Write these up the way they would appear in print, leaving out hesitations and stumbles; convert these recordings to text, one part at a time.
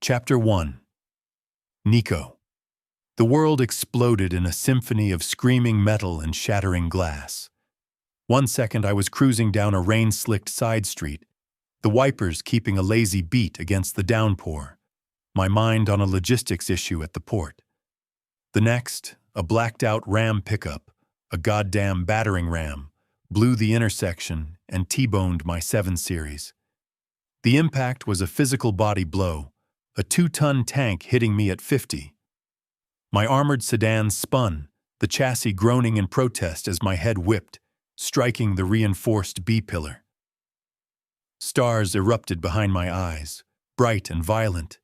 Chapter 1. Nico. The world exploded in a symphony of screaming metal and shattering glass. One second I was cruising down a rain-slicked side street, the wipers keeping a lazy beat against the downpour, my mind on a logistics issue at the port. The next, a blacked-out Ram pickup, a goddamn battering ram, blew the intersection and T-boned my 7 Series. The impact was a physical body blow, a 2-ton tank hitting me at 50. My armored sedan spun, the chassis groaning in protest as my head whipped, striking the reinforced B-pillar. Stars erupted behind my eyes, bright and violent,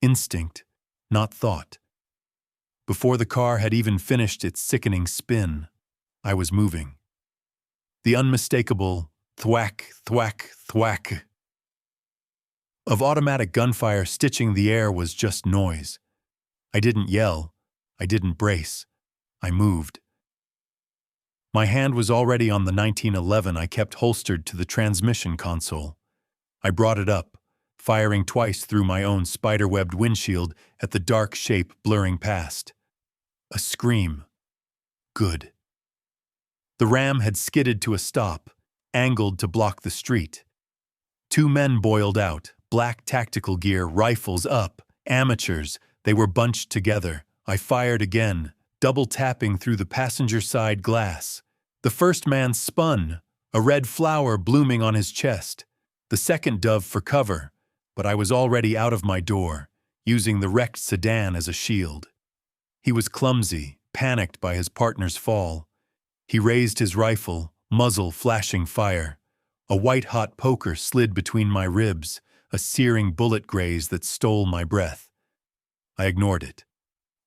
instinct, not thought. Before the car had even finished its sickening spin, I was moving. The unmistakable thwack, thwack, thwack of automatic gunfire stitching the air was just noise. I didn't yell. I didn't brace. I moved. My hand was already on the 1911 I kept holstered to the transmission console. I brought it up, firing twice through my own spider-webbed windshield at the dark shape blurring past. A scream. Good. The Ram had skidded to a stop, angled to block the street. 2 men boiled out, black tactical gear, rifles up, amateurs. They were bunched together. I fired again, double tapping through the passenger side glass. The first man spun, a red flower blooming on his chest. The second dove for cover, but I was already out of my door, using the wrecked sedan as a shield. He was clumsy, panicked by his partner's fall. He raised his rifle, muzzle flashing fire. A white-hot poker slid between my ribs, a searing bullet graze that stole my breath. I ignored it.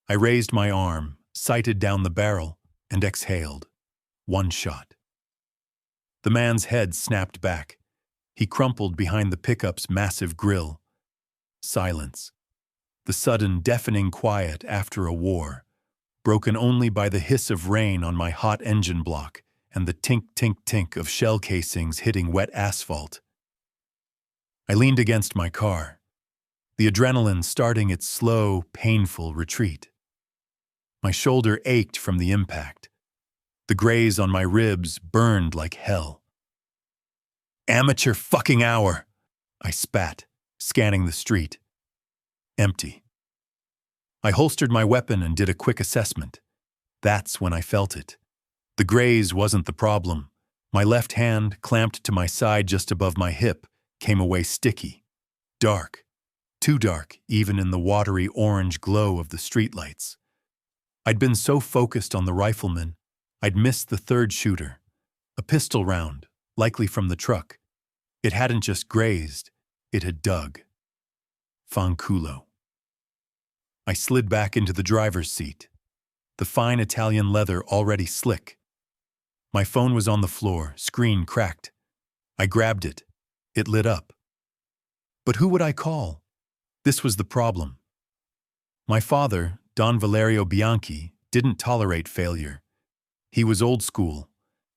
I raised my arm, sighted down the barrel, and exhaled. 1 shot. The man's head snapped back. He crumpled behind the pickup's massive grille. Silence. The sudden, deafening quiet after a war, broken only by the hiss of rain on my hot engine block and the tink-tink-tink of shell casings hitting wet asphalt. I leaned against my car, the adrenaline starting its slow, painful retreat. My shoulder ached from the impact. The graze on my ribs burned like hell. Amateur fucking hour! I spat, scanning the street. Empty. I holstered my weapon and did a quick assessment. That's when I felt it. The graze wasn't the problem. My left hand, clamped to my side just above my hip, came away sticky. Dark. Too dark, even in the watery orange glow of the streetlights. I'd been so focused on the rifleman, I'd missed the third shooter. A pistol round, likely from the truck. It hadn't just grazed, it had dug. Fanculo. I slid back into the driver's seat, the fine Italian leather already slick. My phone was on the floor, screen cracked. I grabbed it. It lit up. But who would I call? This was the problem. My father, Don Valerio Bianchi, didn't tolerate failure. He was old school,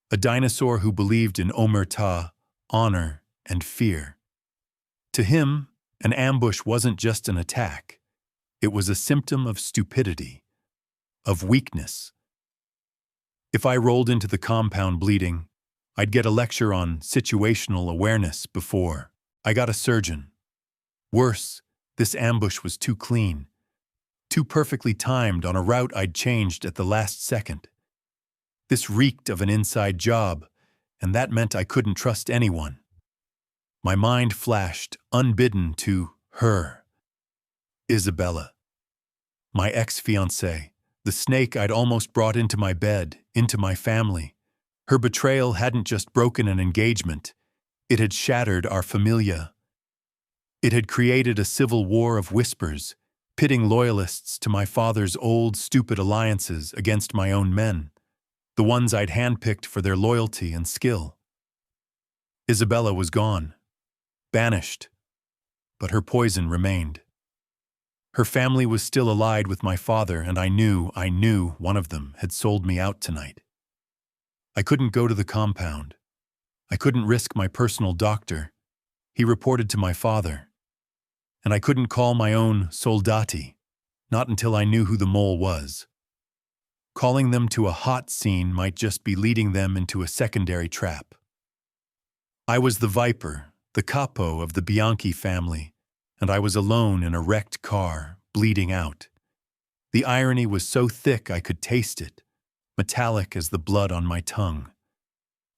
a dinosaur who believed in omerta, honor, and fear. To him, an ambush wasn't just an attack. It was a symptom of stupidity, of weakness. If I rolled into the compound bleeding, I'd get a lecture on situational awareness before I got a surgeon. Worse, this ambush was too clean, too perfectly timed on a route I'd changed at the last second. This reeked of an inside job, and that meant I couldn't trust anyone. My mind flashed, unbidden, to her. Isabella. My ex-fiancée, the snake I'd almost brought into my bed, into my family. Her betrayal hadn't just broken an engagement, it had shattered our familia. It had created a civil war of whispers, pitting loyalists to my father's old, stupid alliances against my own men, the ones I'd handpicked for their loyalty and skill. Isabella was gone, banished, but her poison remained. Her family was still allied with my father, and I knew one of them had sold me out tonight. I couldn't go to the compound. I couldn't risk my personal doctor. He reported to my father. and I couldn't call my own soldati, not until I knew who the mole was. Calling them to a hot scene might just be leading them into a secondary trap. I was the viper, the capo of the Bianchi family, and I was alone in a wrecked car, bleeding out. The irony was so thick I could taste it, metallic as the blood on my tongue.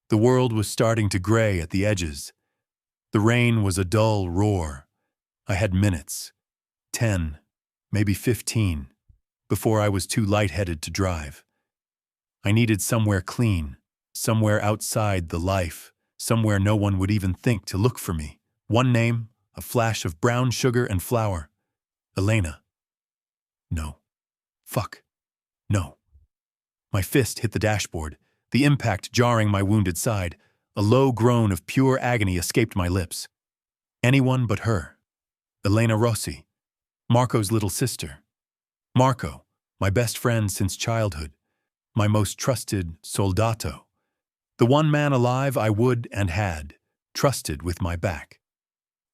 The world was starting to gray at the edges. The rain was a dull roar. I had minutes, 10, maybe 15, before I was too lightheaded to drive. I needed somewhere clean, somewhere outside the life, somewhere no one would even think to look for me. One name, a flash of brown sugar and flour. Elena. No. Fuck. No. My fist hit the dashboard, the impact jarring my wounded side. A low groan of pure agony escaped my lips. Anyone but her. Elena Rossi, Marco's little sister. Marco, my best friend since childhood, my most trusted soldato. The one man alive I would and had trusted with my back.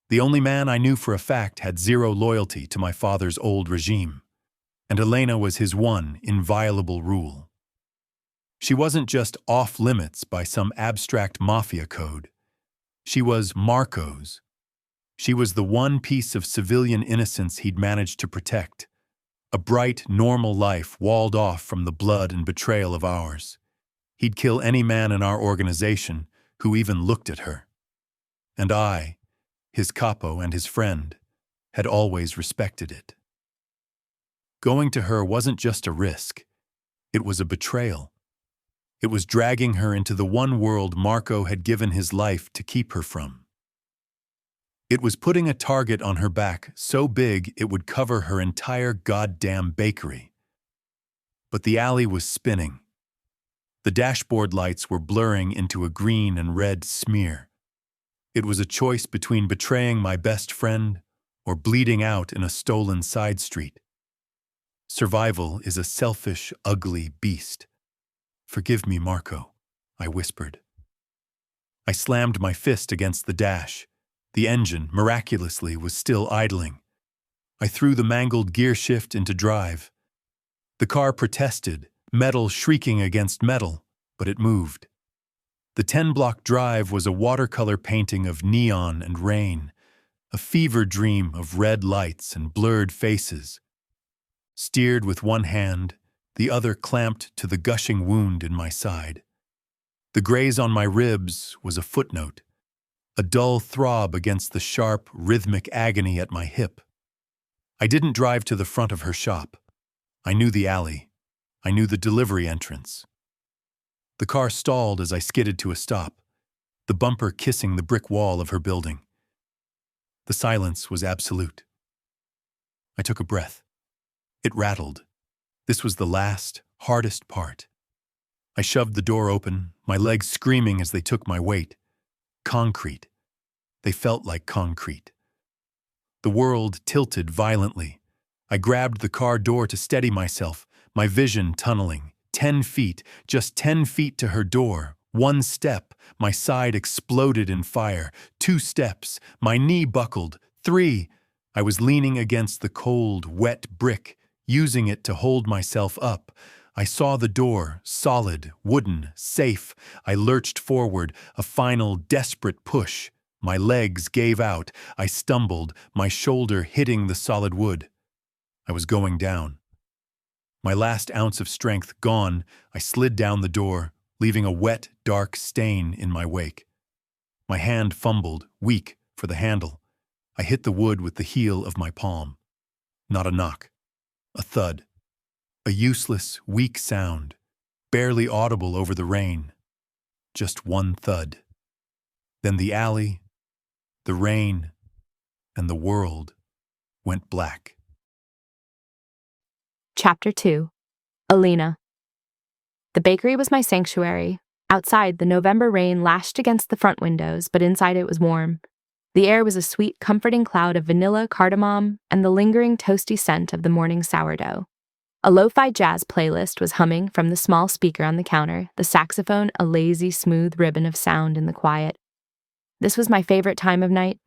The only man I knew for a fact had zero loyalty to my father's old regime, and Elena was his one inviolable rule. She wasn't just off-limits by some abstract mafia code. She was Marco's. She was the one piece of civilian innocence he'd managed to protect, a bright, normal life walled off from the blood and betrayal of ours. He'd kill any man in our organization who even looked at her. And I, his capo and his friend, had always respected it. Going to her wasn't just a risk. It was a betrayal. It was dragging her into the one world Marco had given his life to keep her from. It was putting a target on her back so big it would cover her entire goddamn bakery. But the alley was spinning. The dashboard lights were blurring into a green and red smear. It was a choice between betraying my best friend or bleeding out in a stolen side street. Survival is a selfish, ugly beast. "Forgive me, Marco," I whispered. I slammed my fist against the dash. The engine, miraculously, was still idling. I threw the mangled gear shift into drive. The car protested, metal shrieking against metal, but it moved. The 10-block drive was a watercolor painting of neon and rain, a fever dream of red lights and blurred faces. Steered with one hand, the other clamped to the gushing wound in my side. The graze on my ribs was a footnote, a dull throb against the sharp, rhythmic agony at my hip. I didn't drive to the front of her shop. I knew the alley. I knew the delivery entrance. The car stalled as I skidded to a stop, the bumper kissing the brick wall of her building. The silence was absolute. I took a breath. It rattled. This was the last, hardest part. I shoved the door open, my legs screaming as they took my weight. Concrete. They felt like concrete. The world tilted violently. I grabbed the car door to steady myself, my vision tunneling. 10 feet, just 10 feet to her door. 1 step, my side exploded in fire. 2 steps, my knee buckled. 3, I was leaning against the cold, wet brick, using it to hold myself up. I saw the door, solid, wooden, safe. I lurched forward, a final, desperate push. My legs gave out. I stumbled, my shoulder hitting the solid wood. I was going down. My last ounce of strength gone, I slid down the door, leaving a wet, dark stain in my wake. My hand fumbled, weak, for the handle. I hit the wood with the heel of my palm. Not a knock. A thud. A useless, weak sound, barely audible over the rain. Just one thud. Then the alley, the rain, and the world went black. Chapter 2. Elena. The bakery was my sanctuary. Outside, the November rain lashed against the front windows, but inside it was warm. The air was a sweet, comforting cloud of vanilla, cardamom, and the lingering toasty scent of the morning sourdough. A lo-fi jazz playlist was humming from the small speaker on the counter, the saxophone a lazy, smooth ribbon of sound in the quiet. This was my favorite time of night.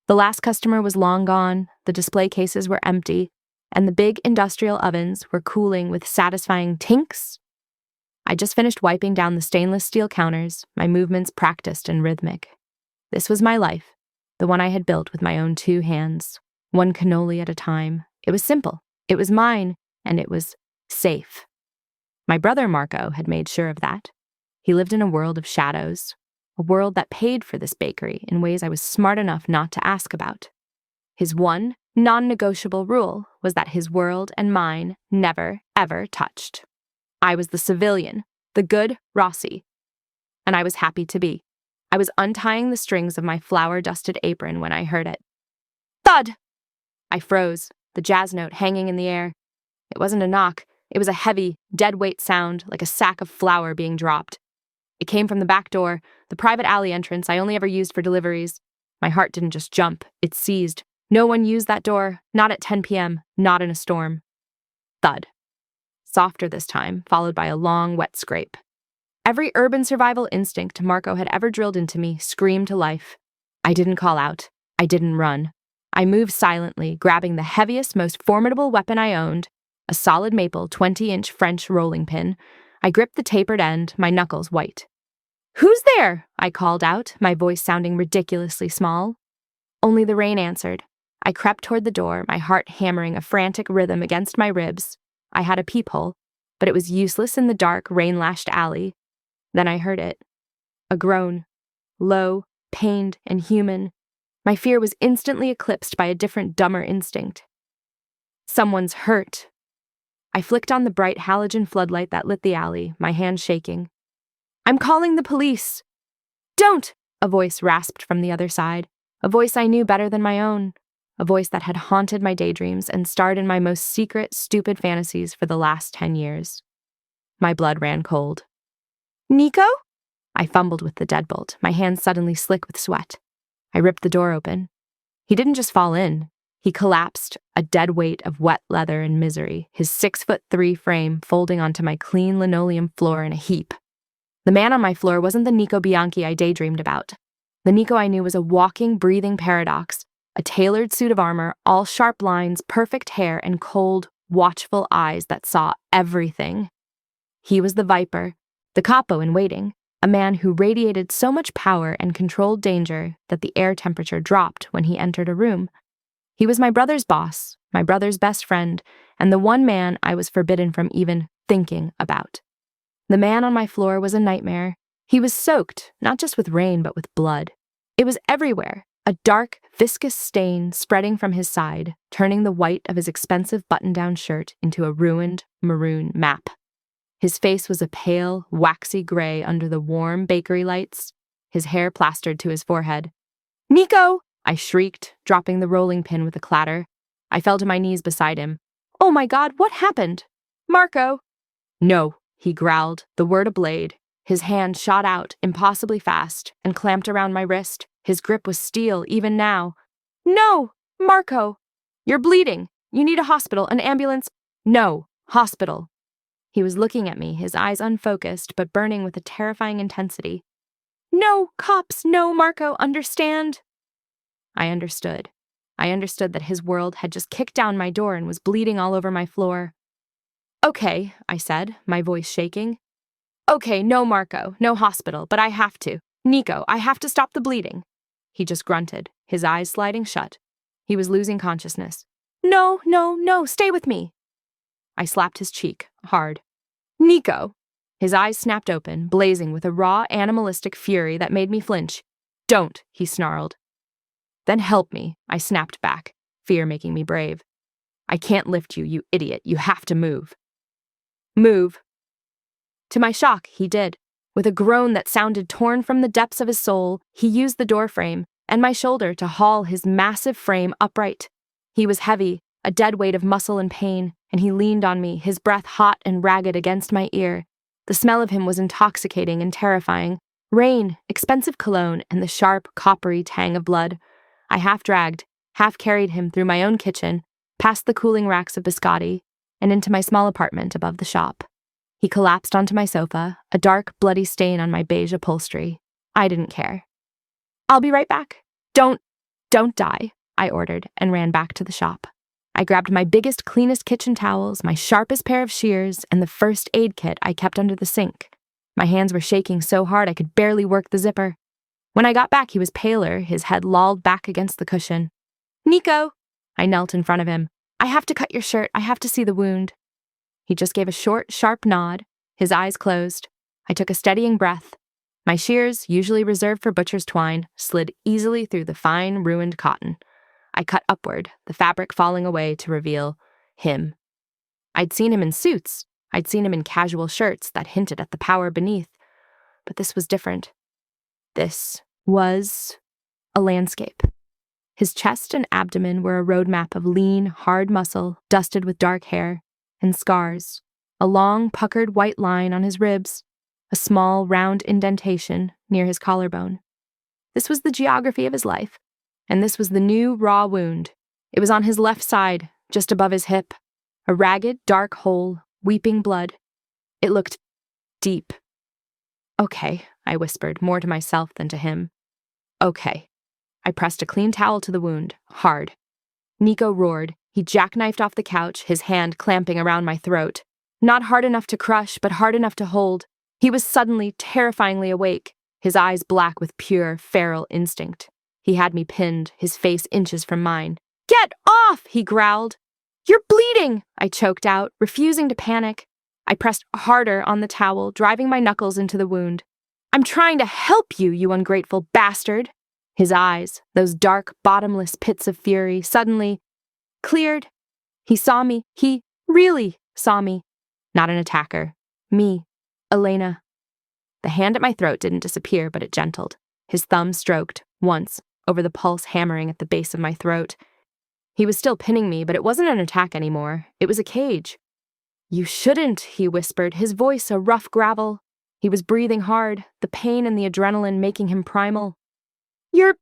The last customer was long gone, the display cases were empty, and the big industrial ovens were cooling with satisfying tinks. I just finished wiping down the stainless steel counters, my movements practiced and rhythmic. This was my life, the one I had built with my own 2 hands, one cannoli at a time. It was simple, it was mine, and it was safe. My brother Marco had made sure of that. He lived in a world of shadows, a world that paid for this bakery in ways I was smart enough not to ask about. His one non-negotiable rule was that his world and mine never, ever touched. I was the civilian, the good Rossi, and I was happy to be. I was untying the strings of my flour-dusted apron when I heard it. Thud! I froze, the jazz note hanging in the air. It wasn't a knock. It was a heavy, dead-weight sound, like a sack of flour being dropped. It came from the back door, the private alley entrance I only ever used for deliveries. My heart didn't just jump, it seized. No one used that door, not at 10 p.m., not in a storm. Thud. Softer this time, followed by a long, wet scrape. Every urban survival instinct Marco had ever drilled into me screamed to life. I didn't call out. I didn't run. I moved silently, grabbing the heaviest, most formidable weapon I owned, a solid maple 20-inch French rolling pin. I gripped the tapered end, my knuckles white. "Who's there?" I called out, my voice sounding ridiculously small. Only the rain answered. I crept toward the door, my heart hammering a frantic rhythm against my ribs. I had a peephole, but it was useless in the dark, rain-lashed alley. Then I heard it. A groan. Low, pained, and human. My fear was instantly eclipsed by a different, dumber instinct. Someone's hurt. I flicked on the bright halogen floodlight that lit the alley, my hand shaking. "I'm calling the police!" "Don't!" a voice rasped from the other side, a voice I knew better than my own, a voice that had haunted my daydreams and starred in my most secret, stupid fantasies for the last 10 years. My blood ran cold. "Nico?" I fumbled with the deadbolt, my hands suddenly slick with sweat. I ripped the door open. He didn't just fall in. He collapsed, a dead weight of wet leather and misery, his 6'3" frame folding onto my clean linoleum floor in a heap. The man on my floor wasn't the Nico Bianchi I daydreamed about. The Nico I knew was a walking, breathing paradox, a tailored suit of armor, all sharp lines, perfect hair, and cold, watchful eyes that saw everything. He was the Viper, the Capo in waiting, a man who radiated so much power and controlled danger that the air temperature dropped when he entered a room. He was my brother's boss, my brother's best friend, and the one man I was forbidden from even thinking about. The man on my floor was a nightmare. He was soaked, not just with rain, but with blood. It was everywhere, a dark, viscous stain spreading from his side, turning the white of his expensive button-down shirt into a ruined maroon map. His face was a pale, waxy gray under the warm bakery lights, his hair plastered to his forehead. "Nico!" I shrieked, dropping the rolling pin with a clatter. I fell to my knees beside him. "Oh my God, what happened? Marco!" "No," he growled, the word a blade. His hand shot out, impossibly fast, and clamped around my wrist. His grip was steel, even now. "No! Marco! You're bleeding! You need a hospital, an ambulance." "No! Hospital!" He was looking at me, his eyes unfocused, but burning with a terrifying intensity. "No, cops! No, Marco! Understand!" I understood. I understood that his world had just kicked down my door and was bleeding all over my floor. "Okay," I said, my voice shaking. "Okay, no Marco, no hospital, but I have to. Nico, I have to stop the bleeding." He just grunted, his eyes sliding shut. He was losing consciousness. "No, no, no, stay with me." I slapped his cheek, hard. "Nico!" His eyes snapped open, blazing with a raw, animalistic fury that made me flinch. "Don't," he snarled. "Then help me," I snapped back, fear making me brave. "I can't lift you, you idiot. You have to move." "Move." To my shock, he did. With a groan that sounded torn from the depths of his soul, he used the doorframe and my shoulder to haul his massive frame upright. He was heavy, a dead weight of muscle and pain, and he leaned on me, his breath hot and ragged against my ear. The smell of him was intoxicating and terrifying. Rain, expensive cologne, and the sharp, coppery tang of blood. I half-dragged, half-carried him through my own kitchen, past the cooling racks of biscotti, and into my small apartment above the shop. He collapsed onto my sofa, a dark, bloody stain on my beige upholstery. I didn't care. "I'll be right back. Don't Don't die, I ordered and ran back to the shop. I grabbed my biggest, cleanest kitchen towels, my sharpest pair of shears, and the first aid kit I kept under the sink. My hands were shaking so hard I could barely work the zipper. When I got back, he was paler, his head lolled back against the cushion. Nico! I knelt in front of him. I have to cut your shirt. I have to see the wound. He just gave a short, sharp nod, his eyes closed. I took a steadying breath. My shears, usually reserved for butcher's twine, slid easily through the fine, ruined cotton. I cut upward, the fabric falling away to reveal him. I'd seen him in suits. I'd seen him in casual shirts that hinted at the power beneath. But this was different. This was a landscape. His chest and abdomen were a roadmap of lean, hard muscle, dusted with dark hair, and scars. A long, puckered white line on his ribs, a small, round indentation near his collarbone. This was the geography of his life, and this was the new, raw wound. It was on his left side, just above his hip, a ragged, dark hole, weeping blood. It looked deep. Okay, I whispered, more to myself than to him. Okay. I pressed a clean towel to the wound, hard. Nico roared. He jackknifed off the couch, his hand clamping around my throat. Not hard enough to crush, but hard enough to hold. He was suddenly, terrifyingly awake, his eyes black with pure, feral instinct. He had me pinned, his face inches from mine. Get off, he growled. You're bleeding, I choked out, refusing to panic. I pressed harder on the towel, driving my knuckles into the wound. I'm trying to help you, you ungrateful bastard. His eyes, those dark, bottomless pits of fury, suddenly cleared. He saw me. He really saw me. Not an attacker. Me. Elena. The hand at my throat didn't disappear, but it gentled. His thumb stroked, once, over the pulse hammering at the base of my throat. He was still pinning me, but it wasn't an attack anymore. It was a cage. You shouldn't, he whispered, his voice a rough gravel. He was breathing hard, the pain and the adrenaline making him primal. You're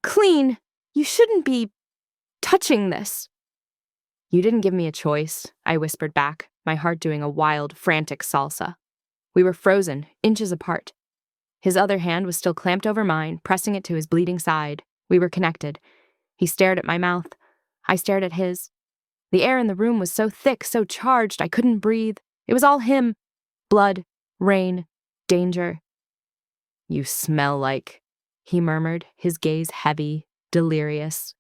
clean. You shouldn't be touching this. You didn't give me a choice, I whispered back, my heart doing a wild, frantic salsa. We were frozen, inches apart. His other hand was still clamped over mine, pressing it to his bleeding side. We were connected. He stared at my mouth. I stared at his. The air in the room was so thick, so charged, I couldn't breathe. It was all him. Blood, rain, danger. You smell like... he murmured, his gaze heavy, delirious.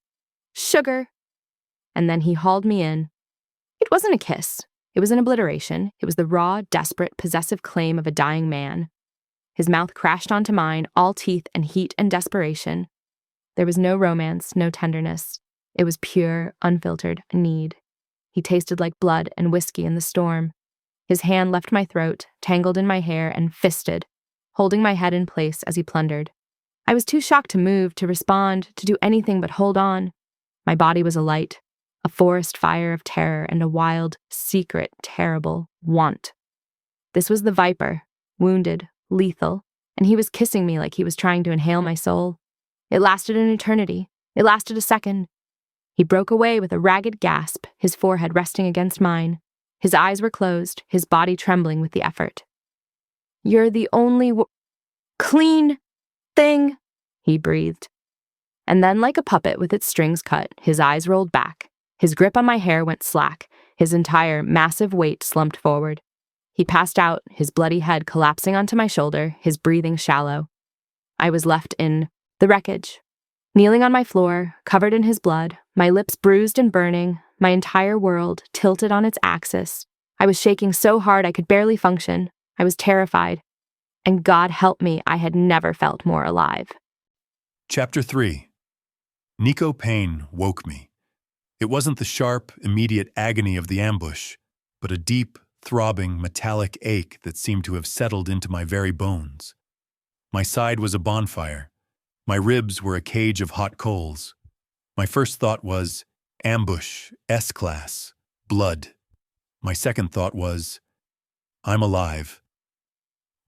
Sugar. And then he hauled me in. It wasn't a kiss. It was an obliteration. It was the raw, desperate, possessive claim of a dying man. His mouth crashed onto mine, all teeth and heat and desperation. There was no romance, no tenderness. It was pure, unfiltered need. He tasted like blood and whiskey in the storm. His hand left my throat, tangled in my hair, and fisted, holding my head in place as he plundered. I was too shocked to move, to respond, to do anything but hold on. My body was alight, a forest fire of terror and a wild, secret, terrible want. This was the viper, wounded, lethal, and he was kissing me like he was trying to inhale my soul. It lasted an eternity. It lasted a second. He broke away with a ragged gasp, his forehead resting against mine. His eyes were closed, his body trembling with the effort. You're the only clean thing, he breathed. And then, like a puppet with its strings cut, his eyes rolled back. His grip on my hair went slack. His entire massive weight slumped forward. He passed out, his bloody head collapsing onto my shoulder, his breathing shallow. I was left in the wreckage. Kneeling on my floor, covered in his blood, my lips bruised and burning, my entire world tilted on its axis. I was shaking so hard I could barely function. I was terrified. And God help me, I had never felt more alive. Chapter 3. Nico pain woke me. It wasn't the sharp, immediate agony of the ambush, but a deep, throbbing, metallic ache that seemed to have settled into my very bones. My side was a bonfire. My ribs were a cage of hot coals. My first thought was, ambush, S-class, blood. My second thought was, I'm alive.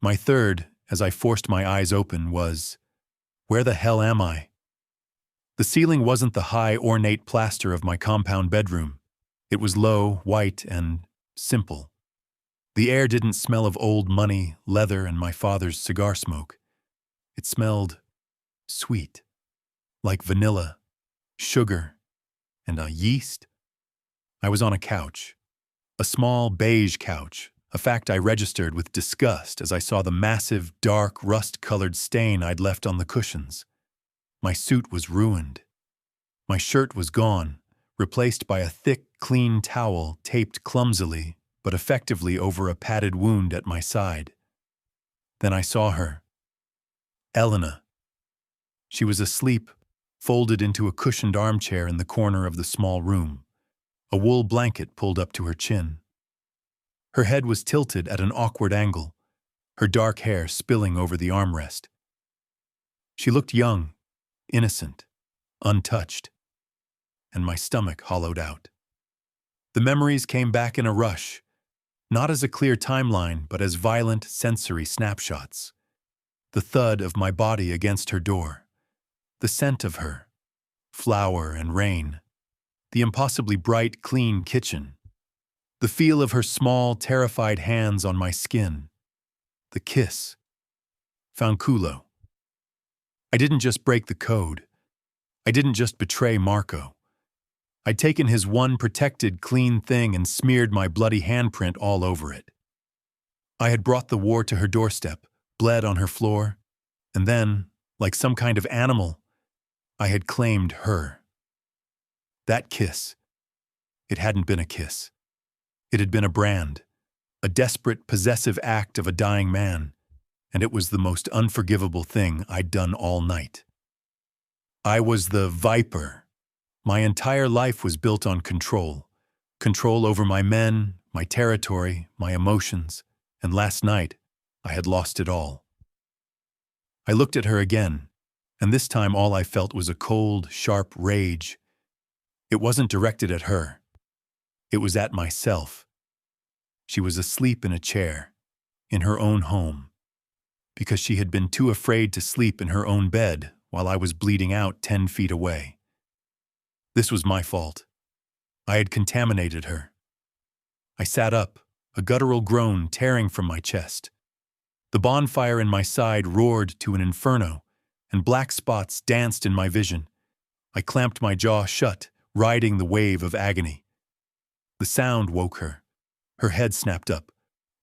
My third, as I forced my eyes open, was, where the hell am I? The ceiling wasn't the high, ornate plaster of my compound bedroom. It was low, white, and simple. The air didn't smell of old money, leather, and my father's cigar smoke. It smelled sweet, like vanilla sugar, and a yeast. I was on a couch, a small beige couch, a fact I registered with disgust as I saw the massive, dark, rust-colored stain I'd left on the cushions. My suit was ruined. My shirt was gone, replaced by a thick, clean towel taped clumsily but effectively over a padded wound at my side. Then I saw her. Elena. She was asleep, folded into a cushioned armchair in the corner of the small room, a wool blanket pulled up to her chin. Her head was tilted at an awkward angle, her dark hair spilling over the armrest. She looked young, innocent, untouched, and my stomach hollowed out. The memories came back in a rush, not as a clear timeline, but as violent sensory snapshots. The thud of my body against her door, the scent of her, flour and rain, the impossibly bright, clean kitchen, the feel of her small, terrified hands on my skin, the kiss. Fanculo. I didn't just break the code. I didn't just betray Marco. I'd taken his one protected, clean thing and smeared my bloody handprint all over it. I had brought the war to her doorstep, bled on her floor, and then, like some kind of animal, I had claimed her. That kiss. It hadn't been a kiss. It had been a brand, a desperate, possessive act of a dying man, and it was the most unforgivable thing I'd done all night. I was the Viper. My entire life was built on control. Control over my men, my territory, my emotions, and last night, I had lost it all. I looked at her again, and this time all I felt was a cold, sharp rage. It wasn't directed at her. It was at myself. She was asleep in a chair, in her own home, because she had been too afraid to sleep in her own bed while I was bleeding out 10 feet away. This was my fault. I had contaminated her. I sat up, a guttural groan tearing from my chest. The bonfire in my side roared to an inferno, and black spots danced in my vision. I clamped my jaw shut, riding the wave of agony. The sound woke her. Her head snapped up,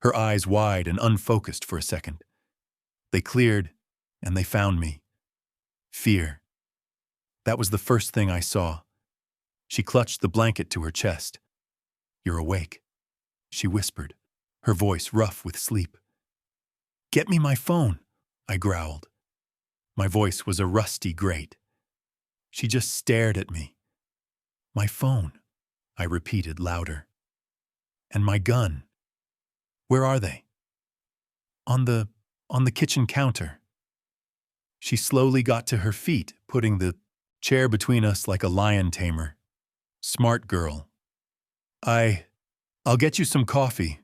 her eyes wide and unfocused for a second. They cleared, and they found me. Fear. That was the first thing I saw. She clutched the blanket to her chest. "You're awake," she whispered, her voice rough with sleep. "Get me my phone," I growled. My voice was a rusty grate. She just stared at me. "My phone," I repeated louder. "And my gun. Where are they?" On the kitchen counter." She slowly got to her feet, putting the chair between us like a lion tamer. Smart girl. I'll get you some coffee."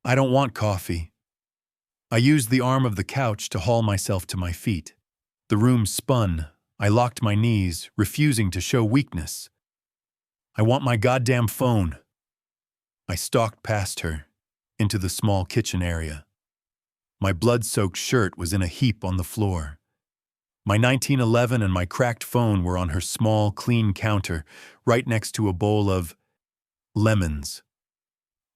"I don't want coffee." I used the arm of the couch to haul myself to my feet. The room spun. I locked my knees, refusing to show weakness. "I want my goddamn phone." I stalked past her, into the small kitchen area. My blood-soaked shirt was in a heap on the floor. My 1911 and my cracked phone were on her small, clean counter, right next to a bowl of lemons.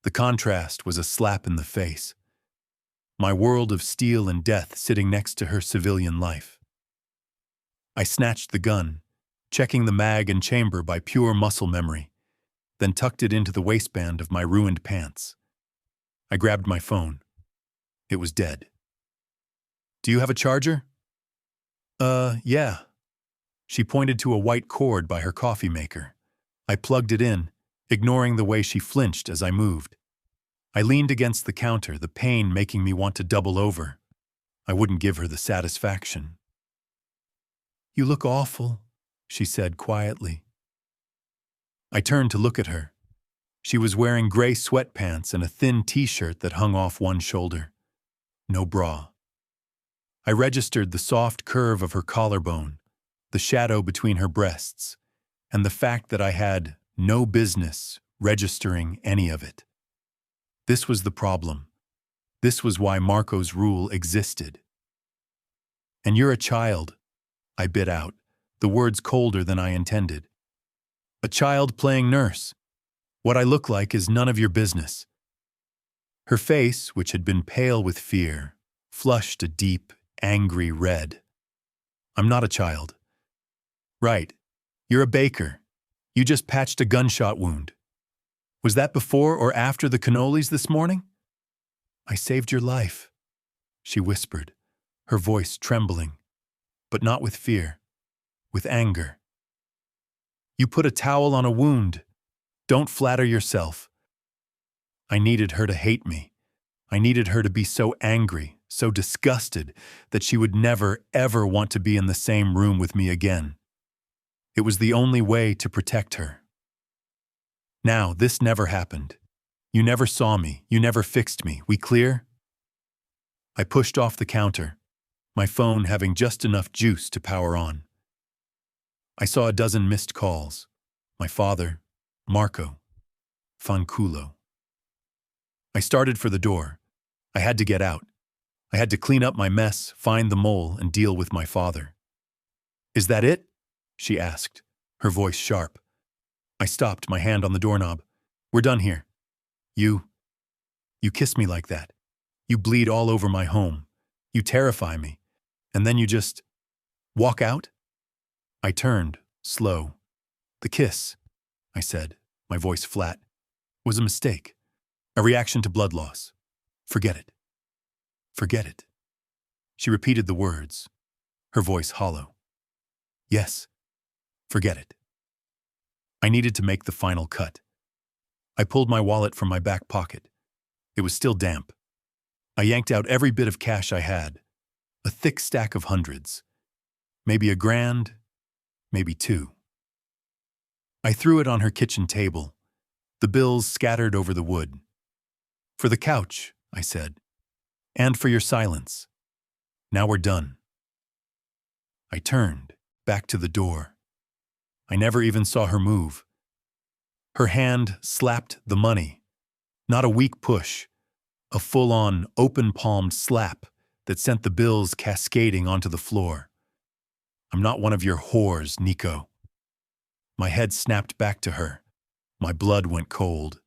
The contrast was a slap in the face. My world of steel and death sitting next to her civilian life. I snatched the gun, checking the mag and chamber by pure muscle memory, then tucked it into the waistband of my ruined pants. I grabbed my phone. It was dead. "Do you have a charger?" Yeah." She pointed to a white cord by her coffee maker. I plugged it in, ignoring the way she flinched as I moved. I leaned against the counter, the pain making me want to double over. I wouldn't give her the satisfaction. "You look awful," she said quietly. I turned to look at her. She was wearing gray sweatpants and a thin t-shirt that hung off one shoulder. No bra. I registered the soft curve of her collarbone, the shadow between her breasts, and the fact that I had no business registering any of it. This was the problem. This was why Marco's rule existed. "And you're a child," I bit out, the words colder than I intended. A child playing nurse. What I look like is none of your business. Her face, which had been pale with fear, flushed a deep, angry red. I'm not a child. Right. You're a baker. You just patched a gunshot wound. Was that before or after the cannolis this morning? I saved your life, she whispered, her voice trembling, but not with fear, with anger. You put a towel on a wound. Don't flatter yourself. I needed her to hate me. I needed her to be so angry, so disgusted, that she would never, ever want to be in the same room with me again. It was the only way to protect her. Now, this never happened. You never saw me. You never fixed me. We clear? I pushed off the counter, my phone having just enough juice to power on. I saw a dozen missed calls. My father, Marco, Fanculo. I started for the door. I had to get out. I had to clean up my mess, find the mole, and deal with my father. Is that it? She asked, her voice sharp. I stopped, my hand on the doorknob. We're done here. You kiss me like that. You bleed all over my home. You terrify me. And then you just walk out? I turned, slow. The kiss, I said, my voice flat, was a mistake. A reaction to blood loss. Forget it. Forget it. She repeated the words, her voice hollow. Yes, forget it. I needed to make the final cut. I pulled my wallet from my back pocket. It was still damp. I yanked out every bit of cash I had, a thick stack of hundreds. Maybe $1,000, maybe $2. I threw it on her kitchen table, the bills scattered over the wood. For the couch, I said, and for your silence. Now we're done. I turned, back to the door. I never even saw her move. Her hand slapped the money. Not a weak push, a full-on, open-palmed slap that sent the bills cascading onto the floor. I'm not one of your whores, Nico. My head snapped back to her. My blood went cold.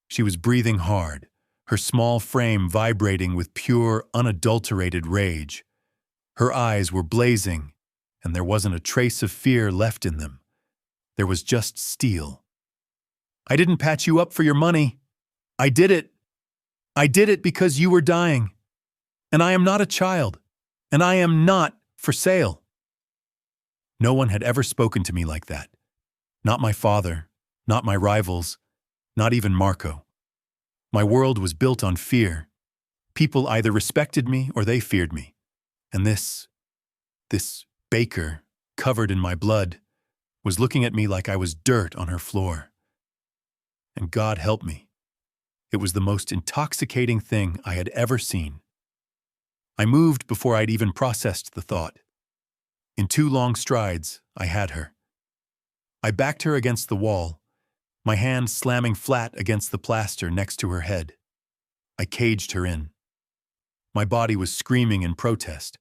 She was breathing hard, her small frame vibrating with pure, unadulterated rage. Her eyes were blazing, and there wasn't a trace of fear left in them. There was just steel. I didn't patch you up for your money. I did it. I did it because you were dying. And I am not a child. And I am not for sale. No one had ever spoken to me like that. Not my father, not my rivals, not even Marco. My world was built on fear. People either respected me or they feared me. And this baker, covered in my blood, was looking at me like I was dirt on her floor. And God help me. It was the most intoxicating thing I had ever seen. I moved before I'd even processed the thought. In 2 long strides, I had her. I backed her against the wall, my hand slamming flat against the plaster next to her head. I caged her in. My body was screaming in protest.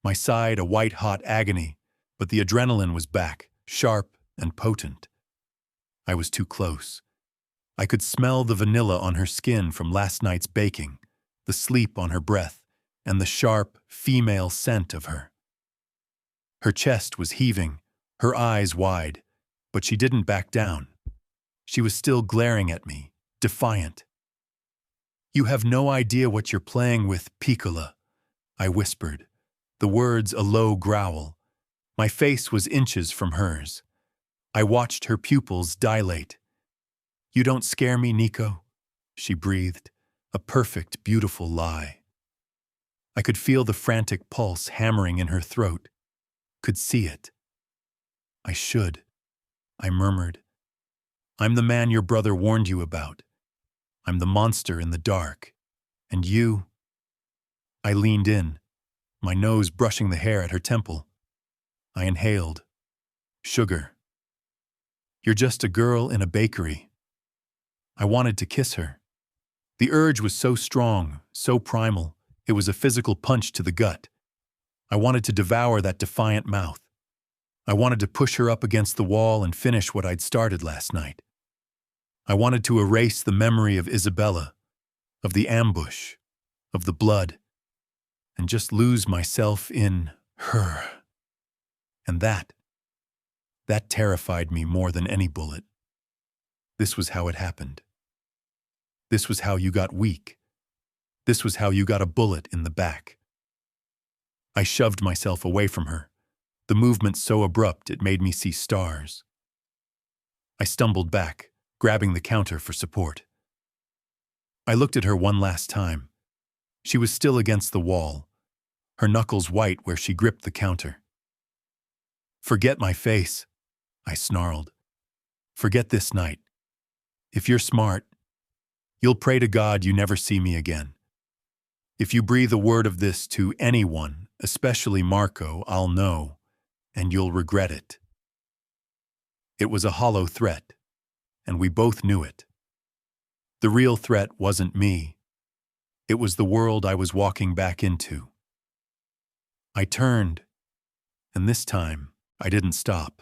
My side a white-hot agony, but the adrenaline was back, sharp and potent. I was too close. I could smell the vanilla on her skin from last night's baking, the sleep on her breath, and the sharp, female scent of her. Her chest was heaving, her eyes wide, but she didn't back down. She was still glaring at me, defiant. You have no idea what you're playing with, Piccola, I whispered, the words a low growl. My face was inches from hers. I watched her pupils dilate. You don't scare me, Nico, she breathed, a perfect, beautiful lie. I could feel the frantic pulse hammering in her throat, could see it. I should, I murmured. I'm the man your brother warned you about. I'm the monster in the dark. And you? I leaned in, my nose brushing the hair at her temple. I inhaled. Sugar. You're just a girl in a bakery. I wanted to kiss her. The urge was so strong, so primal, it was a physical punch to the gut. I wanted to devour that defiant mouth. I wanted to push her up against the wall and finish what I'd started last night. I wanted to erase the memory of Isabella, of the ambush, of the blood, and just lose myself in her. And that terrified me more than any bullet. This was how it happened. This was how you got weak. This was how you got a bullet in the back. I shoved myself away from her, the movement so abrupt it made me see stars. I stumbled back, grabbing the counter for support. I looked at her one last time. She was still against the wall, her knuckles white where she gripped the counter. "Forget my face," I snarled. "Forget this night. If you're smart, you'll pray to God you never see me again. If you breathe a word of this to anyone, especially Marco, I'll know, and you'll regret it." It was a hollow threat, and we both knew it. The real threat wasn't me. It was the world I was walking back into. I turned, and this time I didn't stop.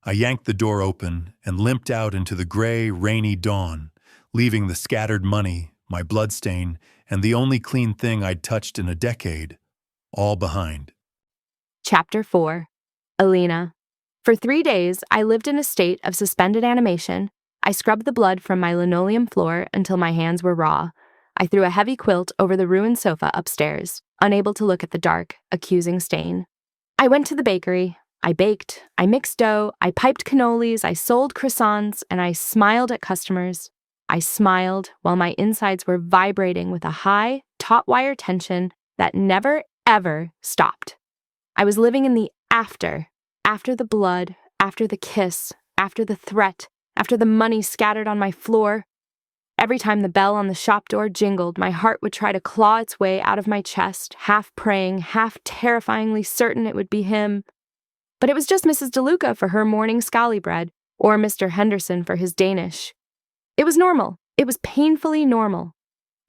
I yanked the door open and limped out into the gray, rainy dawn, leaving the scattered money, my bloodstain, and the only clean thing I'd touched in a decade, all behind. Chapter 4. Elena. For 3 days, I lived in a state of suspended animation. I scrubbed the blood from my linoleum floor until my hands were raw. I threw a heavy quilt over the ruined sofa upstairs, unable to look at the dark, accusing stain. I went to the bakery. I baked, I mixed dough, I piped cannolis, I sold croissants, and I smiled at customers. I smiled while my insides were vibrating with a high, taut-wire tension that never, ever stopped. I was living in the after the blood, after the kiss, after the threat, after the money scattered on my floor. Every time the bell on the shop door jingled, my heart would try to claw its way out of my chest, half praying, half terrifyingly certain it would be him. But it was just Mrs. DeLuca for her morning scally bread, or Mr. Henderson for his Danish. It was normal. It was painfully normal.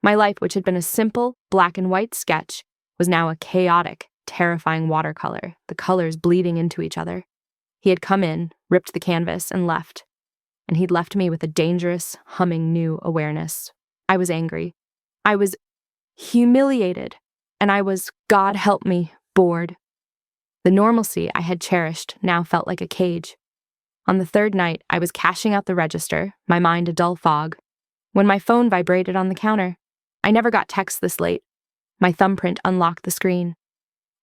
My life, which had been a simple, black and white sketch, was now a chaotic, terrifying watercolor, the colors bleeding into each other. He had come in, ripped the canvas, and left. And he'd left me with a dangerous, humming new awareness. I was angry. I was humiliated. And I was, God help me, bored. The normalcy I had cherished now felt like a cage. On the third night, I was cashing out the register, my mind a dull fog, when my phone vibrated on the counter. I never got texts this late. My thumbprint unlocked the screen.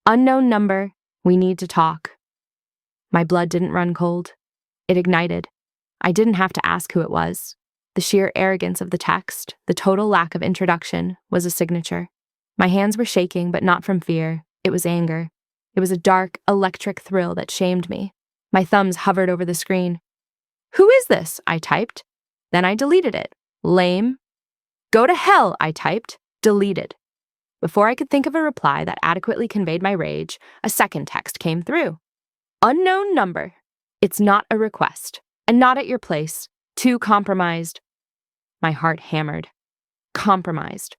"Unknown number, we need to talk." My blood didn't run cold. It ignited. I didn't have to ask who it was. The sheer arrogance of the text, the total lack of introduction, was a signature. My hands were shaking, but not from fear. It was anger. It was a dark, electric thrill that shamed me. My thumbs hovered over the screen. "Who is this?" I typed. Then I deleted it. "Lame." "Go to hell," I typed. Deleted. Before I could think of a reply that adequately conveyed my rage, a second text came through. "Unknown number. It's not a request. And not at your place. Too compromised." My heart hammered. Compromised.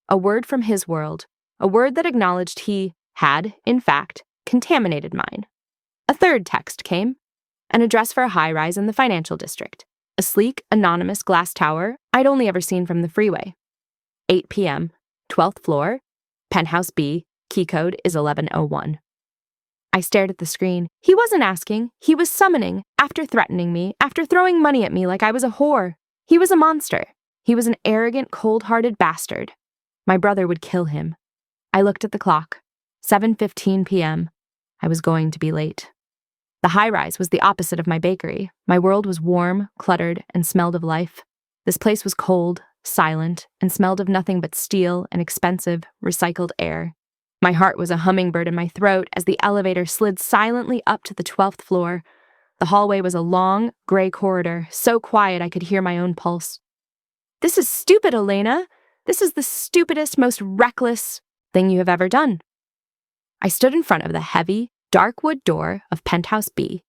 A word from his world. A word that acknowledged he had, in fact, contaminated mine. A third text came. An address for a high-rise in the financial district. A sleek, anonymous glass tower I'd only ever seen from the freeway. 8 p.m., 12th floor, penthouse B, key code is 1101. I stared at the screen. He wasn't asking. He was summoning, after threatening me, after throwing money at me like I was a whore. He was a monster. He was an arrogant, cold-hearted bastard. My brother would kill him. I looked at the clock. 7:15 p.m. I was going to be late. The high-rise was the opposite of my bakery. My world was warm, cluttered, and smelled of life. This place was cold, silent, and smelled of nothing but steel and expensive, recycled air. My heart was a hummingbird in my throat as the elevator slid silently up to the 12th floor. The hallway was a long, gray corridor, so quiet I could hear my own pulse. "This is stupid, Elena. This is the stupidest, most reckless thing you have ever done." I stood in front of the heavy, dark wood door of penthouse B.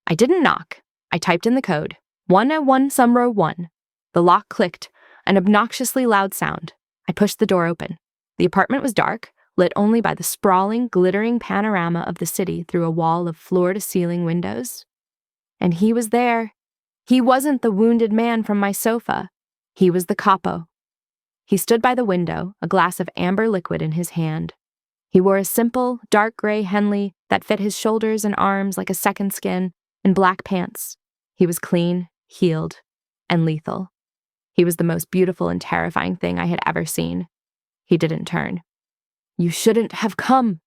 I didn't knock. I typed in the code, 101 some row 1. The lock clicked, an obnoxiously loud sound. I pushed the door open. The apartment was dark, lit only by the sprawling, glittering panorama of the city through a wall of floor-to-ceiling windows. And he was there. He wasn't the wounded man from my sofa. He was the Capo. He stood by the window, a glass of amber liquid in his hand. He wore a simple, dark gray Henley that fit his shoulders and arms like a second skin, and black pants. He was clean, healed, and lethal. He was the most beautiful and terrifying thing I had ever seen. He didn't turn. "You shouldn't have come."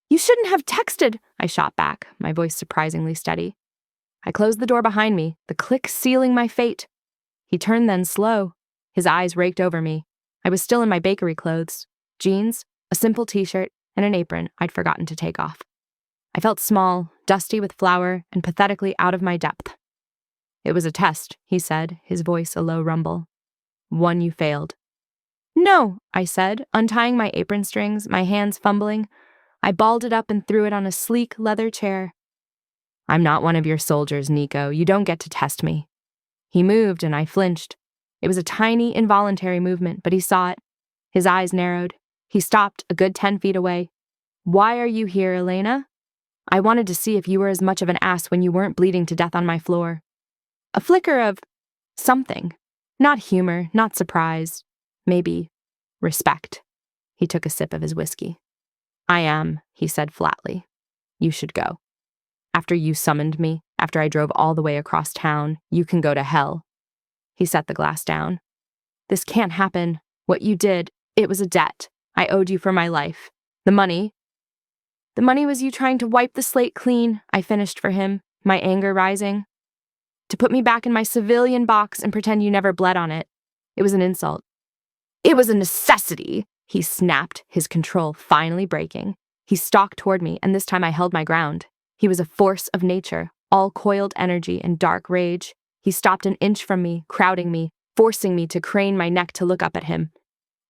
"You shouldn't have texted," I shot back, my voice surprisingly steady. I closed the door behind me, the click sealing my fate. He turned then slow. His eyes raked over me. I was still in my bakery clothes, jeans, a simple t-shirt, and an apron I'd forgotten to take off. I felt small, dusty with flour, and pathetically out of my depth. "It was a test," he said, his voice a low rumble. "One you failed." "No," I said, untying my apron strings, my hands fumbling. I balled it up and threw it on a sleek leather chair. "I'm not one of your soldiers, Nico. You don't get to test me." He moved and I flinched. It was a tiny, involuntary movement, but he saw it. His eyes narrowed. He stopped a good 10 feet away. "Why are you here, Elena?" "I wanted to see if you were as much of an ass when you weren't bleeding to death on my floor." A flicker of something. Not humor, not surprise. Maybe respect. He took a sip of his whiskey. "I am," he said flatly. "You should go. After you summoned me, after I drove all the way across town, you can go to hell." He set the glass down. "This can't happen. What you did, it was a debt. I owed you for my life. The money was you trying to wipe the slate clean," I finished for him, my anger rising. "To put me back in my civilian box and pretend you never bled on it. It was an insult." "It was a necessity," he snapped, his control finally breaking. He stalked toward me, and this time I held my ground. He was a force of nature, all coiled energy and dark rage. He stopped an inch from me, crowding me, forcing me to crane my neck to look up at him.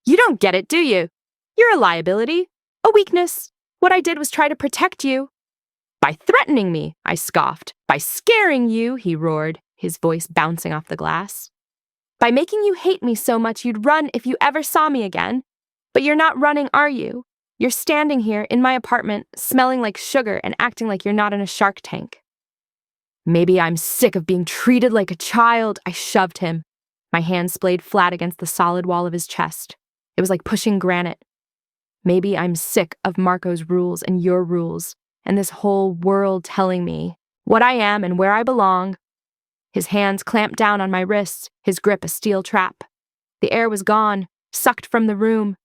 "You don't get it, do you? You're a liability, a weakness. What I did was try to protect you." "By threatening me," I scoffed. "By scaring you," he roared, his voice bouncing off the glass. "By making you hate me so much you'd run if you ever saw me again. But you're not running, are you? You're standing here in my apartment, smelling like sugar and acting like you're not in a Shark Tank." "Maybe I'm sick of being treated like a child," I shoved him. My hand splayed flat against the solid wall of his chest. It was like pushing granite. "Maybe I'm sick of Marco's rules and your rules, and this whole world telling me what I am and where I belong." His hands clamped down on my wrists, his grip a steel trap. The air was gone, sucked from the room.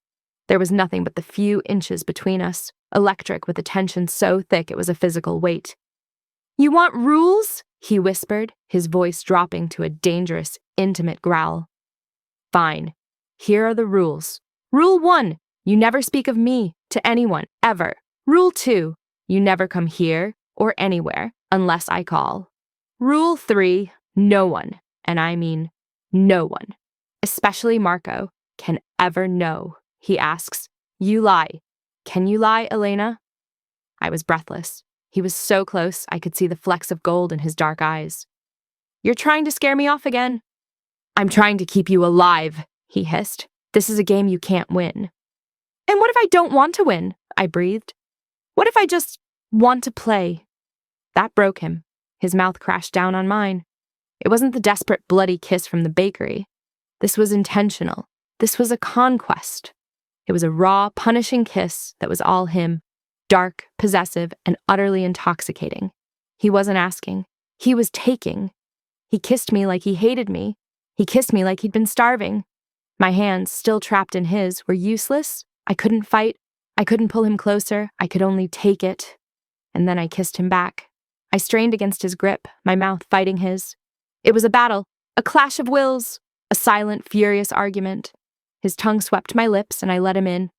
There was nothing but the few inches between us, electric with a tension so thick it was a physical weight. "You want rules?" he whispered, his voice dropping to a dangerous, intimate growl. "Fine. Here are the rules. Rule 1, you never speak of me to anyone, ever. Rule 2, you never come here or anywhere unless I call. Rule 3, no one, and I mean no one, especially Marco, can ever know. He asks, you lie. Can you lie, Elena?" I was breathless. He was so close I could see the flecks of gold in his dark eyes. "You're trying to scare me off again." "I'm trying to keep you alive," he hissed. "This is a game you can't win." "And what if I don't want to win?" I breathed. "What if I just want to play?" That broke him. His mouth crashed down on mine. It wasn't the desperate, bloody kiss from the bakery. This was intentional. This was a conquest. It was a raw, punishing kiss that was all him. Dark, possessive, and utterly intoxicating. He wasn't asking. He was taking. He kissed me like he hated me. He kissed me like he'd been starving. My hands, still trapped in his, were useless. I couldn't fight. I couldn't pull him closer. I could only take it. And then I kissed him back. I strained against his grip, my mouth fighting his. It was a battle, a clash of wills, a silent, furious argument. His tongue swept my lips, and I let him in.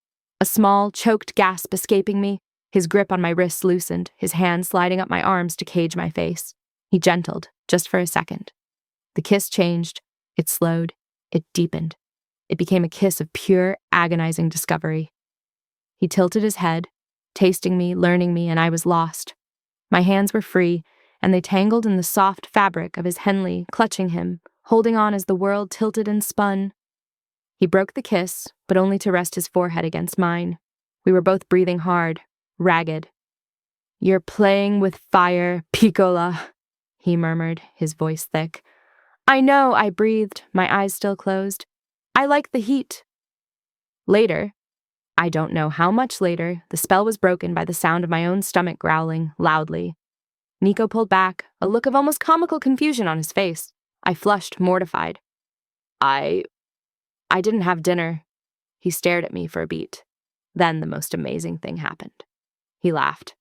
A small, choked gasp escaping me. His grip on my wrists loosened, his hand sliding up my arms to cage my face. He gentled, just for a second. The kiss changed. It slowed. It deepened. It became a kiss of pure, agonizing discovery. He tilted his head, tasting me, learning me, and I was lost. My hands were free, and they tangled in the soft fabric of his Henley, clutching him, holding on as the world tilted and spun. He broke the kiss, but only to rest his forehead against mine. We were both breathing hard, ragged. "You're playing with fire, Piccola," he murmured, his voice thick. "I know," I breathed, my eyes still closed. "I like the heat." Later, I don't know how much later, the spell was broken by the sound of my own stomach growling loudly. Nico pulled back, a look of almost comical confusion on his face. I flushed, mortified. I didn't have dinner." He stared at me for a beat. Then the most amazing thing happened. He laughed.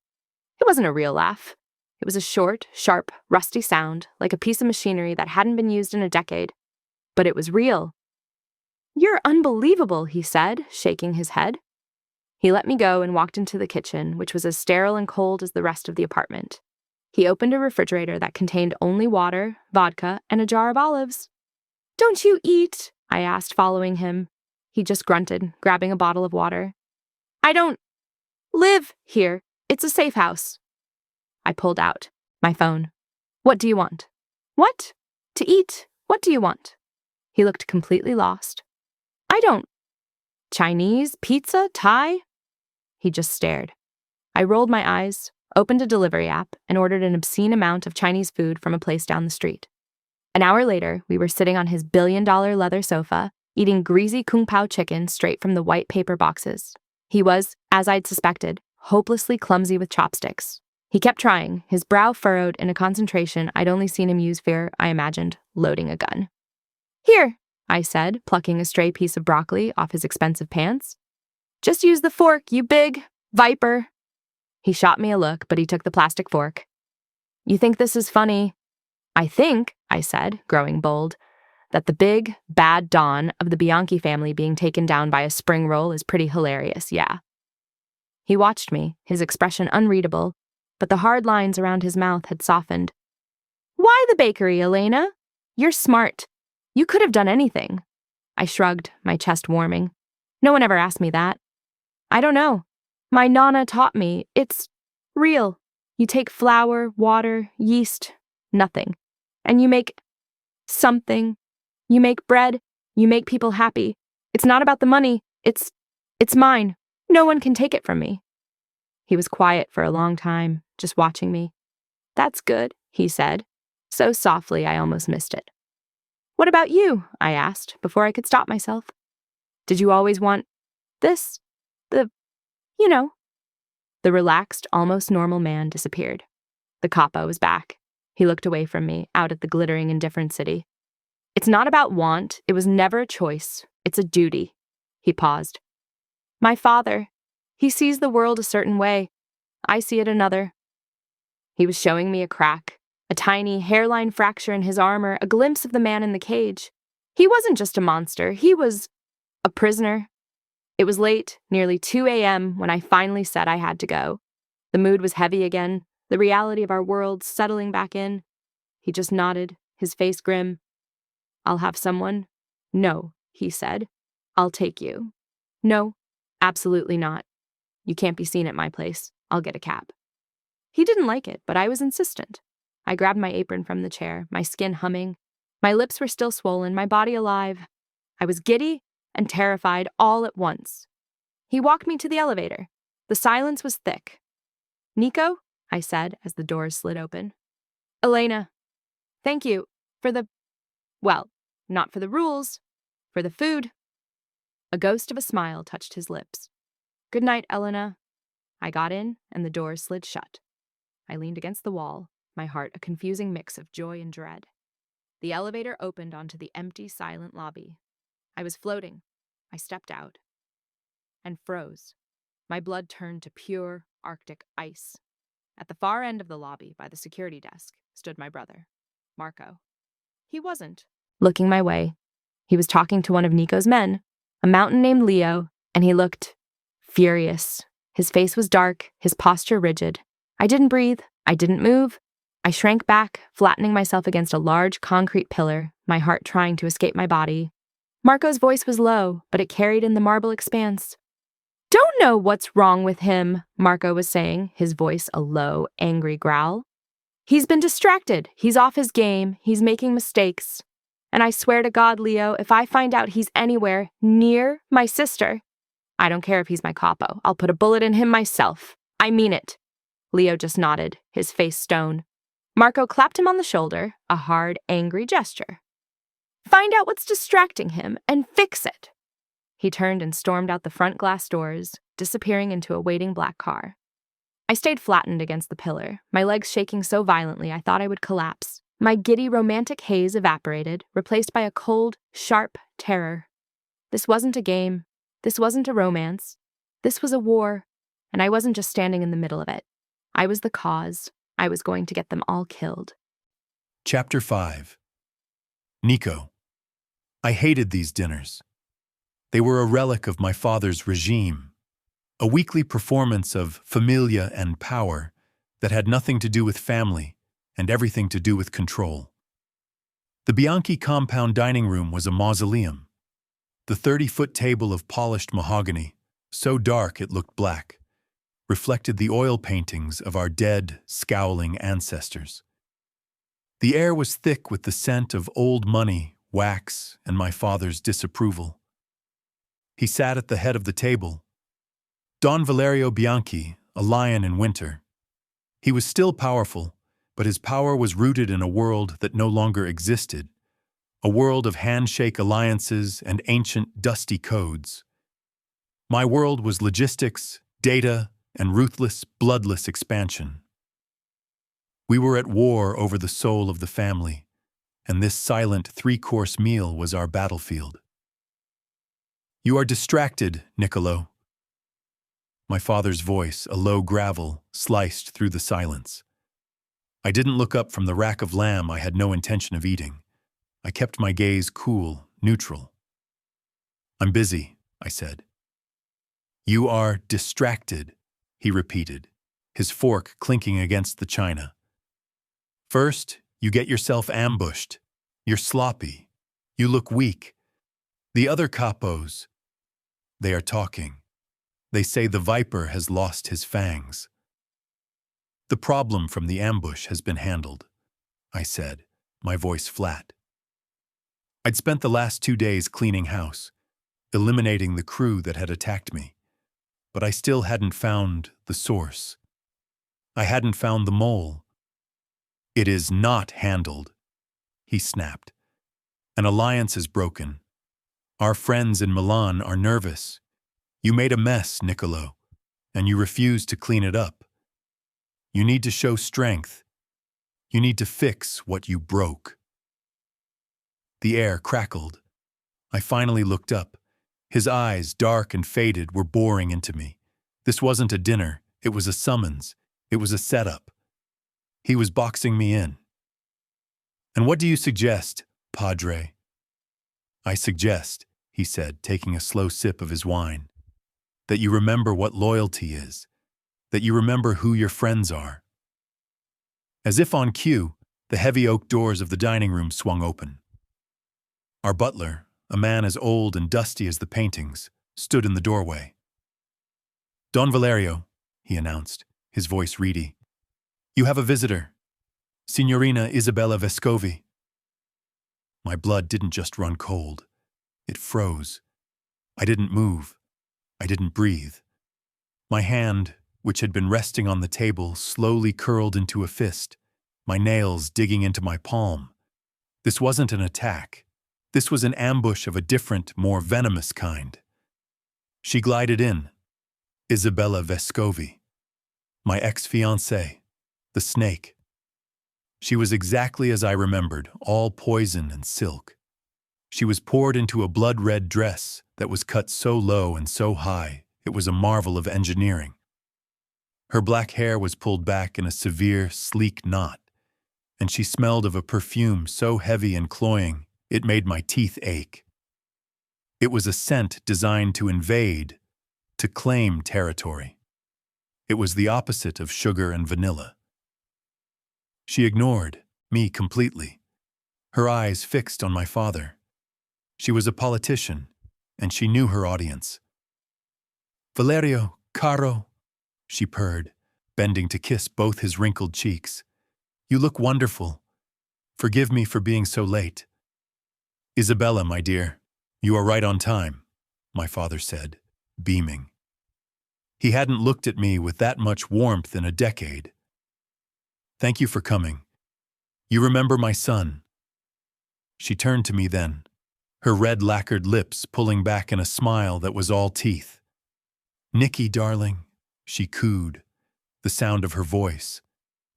It wasn't a real laugh. It was a short, sharp, rusty sound, like a piece of machinery that hadn't been used in a decade. But it was real. "You're unbelievable," he said, shaking his head. He let me go and walked into the kitchen, which was as sterile and cold as the rest of the apartment. He opened a refrigerator that contained only water, vodka, and a jar of olives. "Don't you eat?" I asked, following him. He just grunted, grabbing a bottle of water. "I don't live here. It's a safe house." I pulled out my phone. "What do you want?" "What? To eat. What do you want?" He looked completely lost. "I don't. Chinese, pizza, Thai?" He just stared. I rolled my eyes, opened a delivery app, and ordered an obscene amount of Chinese food from a place down the street. An hour later, we were sitting on his billion-dollar leather sofa, eating greasy kung pao chicken straight from the white paper boxes. He was, as I'd suspected, hopelessly clumsy with chopsticks. He kept trying, his brow furrowed in a concentration I'd only seen him use for, I imagined, loading a gun. "Here," I said, plucking a stray piece of broccoli off his expensive pants. "Just use the fork, you big viper." He shot me a look, but he took the plastic fork. "You think this is funny?" "I think," I said, growing bold, "that the big, bad Don of the Bianchi family being taken down by a spring roll is pretty hilarious, yeah." He watched me, his expression unreadable, but the hard lines around his mouth had softened. "Why the bakery, Elena? You're smart. You could have done anything." I shrugged, my chest warming. "No one ever asked me that." "I don't know. My nonna taught me. It's real. You take flour, water, yeast, nothing. And you make something. You make bread. You make people happy. It's not about the money. It's mine. No one can take it from me." He was quiet for a long time, just watching me. "That's good," he said, so softly I almost missed it. "What about you?" I asked, before I could stop myself. "Did you always want this? You know?" The relaxed, almost normal man disappeared. The Capo was back. He looked away from me, out at the glittering, indifferent city. "It's not about want. It was never a choice. It's a duty." He paused. "My father. He sees the world a certain way. I see it another." He was showing me a crack, a tiny hairline fracture in his armor, a glimpse of the man in the cage. He wasn't just a monster. He was a prisoner. It was late, nearly 2 a.m., when I finally said I had to go. The mood was heavy again, the reality of our world settling back in. He just nodded, his face grim. "I'll have someone?" "No," he said. "I'll take you." "No, absolutely not. You can't be seen at my place. I'll get a cab." He didn't like it, but I was insistent. I grabbed my apron from the chair, my skin humming. My lips were still swollen, my body alive. I was giddy and terrified all at once. He walked me to the elevator. The silence was thick. "Nico," I said as the doors slid open. "Elena, thank you for well, not for the rules, for the food." A ghost of a smile touched his lips. "Good night, Elena." I got in, and the doors slid shut. I leaned against the wall, my heart a confusing mix of joy and dread. The elevator opened onto the empty, silent lobby. I was floating. I stepped out and froze. My blood turned to pure Arctic ice. At the far end of the lobby, by the security desk, stood my brother, Marco. He wasn't looking my way. He was talking to one of Nico's men, a mountain named Leo, and he looked furious. His face was dark, his posture rigid. I didn't breathe. I didn't move. I shrank back, flattening myself against a large concrete pillar, my heart trying to escape my body. Marco's voice was low, but it carried in the marble expanse. "Don't know what's wrong with him," Marco was saying, his voice a low, angry growl. "He's been distracted. He's off his game. He's making mistakes. And I swear to God, Leo, if I find out he's anywhere near my sister, I don't care if he's my capo. I'll put a bullet in him myself. I mean it. Leo just nodded, his face stone. Marco clapped him on the shoulder, a hard, angry gesture. Find out what's distracting him and fix it. He turned and stormed out the front glass doors, disappearing into a waiting black car. I stayed flattened against the pillar, my legs shaking so violently I thought I would collapse. My giddy romantic haze evaporated, replaced by a cold, sharp terror. This wasn't a game. This wasn't a romance. This was a war, and I wasn't just standing in the middle of it. I was the cause. I was going to get them all killed. Chapter 5. Nico. I hated these dinners. They were a relic of my father's regime, a weekly performance of familia and power that had nothing to do with family and everything to do with control. The Bianchi compound dining room was a mausoleum. The 30-foot table of polished mahogany, so dark it looked black, reflected the oil paintings of our dead, scowling ancestors. The air was thick with the scent of old money, wax, and my father's disapproval. He sat at the head of the table. Don Valerio Bianchi, a lion in winter. He was still powerful, but his power was rooted in a world that no longer existed, a world of handshake alliances and ancient, dusty codes. My world was logistics, data, and ruthless, bloodless expansion. We were at war over the soul of the family, and this silent three-course meal was our battlefield. You are distracted, Niccolo. My father's voice, a low gravel, sliced through the silence. I didn't look up from the rack of lamb I had no intention of eating. I kept my gaze cool, neutral. I'm busy, I said. You are distracted, he repeated, his fork clinking against the china. First, you get yourself ambushed. You're sloppy. You look weak. The other capos, they are talking. They say the viper has lost his fangs. The problem from the ambush has been handled, I said, my voice flat. I'd spent the last 2 days cleaning house, eliminating the crew that had attacked me, but I still hadn't found the source. I hadn't found the mole. It is not handled, he snapped. An alliance is broken. Our friends in Milan are nervous. You made a mess, Niccolo, and you refuse to clean it up. You need to show strength. You need to fix what you broke. The air crackled. I finally looked up. His eyes, dark and faded, were boring into me. This wasn't a dinner. It was a summons. It was a setup. He was boxing me in. And what do you suggest, Padre? I suggest, he said, taking a slow sip of his wine, that you remember what loyalty is, that you remember who your friends are. As if on cue, the heavy oak doors of the dining room swung open. Our butler, a man as old and dusty as the paintings, stood in the doorway. Don Valerio, he announced, his voice reedy. You have a visitor, Signorina Isabella Vescovi. My blood didn't just run cold. It froze. I didn't move. I didn't breathe. My hand, which had been resting on the table, slowly curled into a fist, my nails digging into my palm. This wasn't an attack. This was an ambush of a different, more venomous kind. She glided in. Isabella Vescovi, my ex-fiancée, the snake. She was exactly as I remembered, all poison and silk. She was poured into a blood-red dress that was cut so low and so high, it was a marvel of engineering. Her black hair was pulled back in a severe, sleek knot, and she smelled of a perfume so heavy and cloying, it made my teeth ache. It was a scent designed to invade, to claim territory. It was the opposite of sugar and vanilla. She ignored me completely, her eyes fixed on my father. She was a politician, and she knew her audience. Valerio, caro, she purred, bending to kiss both his wrinkled cheeks. You look wonderful. Forgive me for being so late. Isabella, my dear, you are right on time, my father said, beaming. He hadn't looked at me with that much warmth in a decade. "Thank you for coming. You remember my son?" She turned to me then, her red lacquered lips pulling back in a smile that was all teeth. "Nicky, darling," she cooed, the sound of her voice,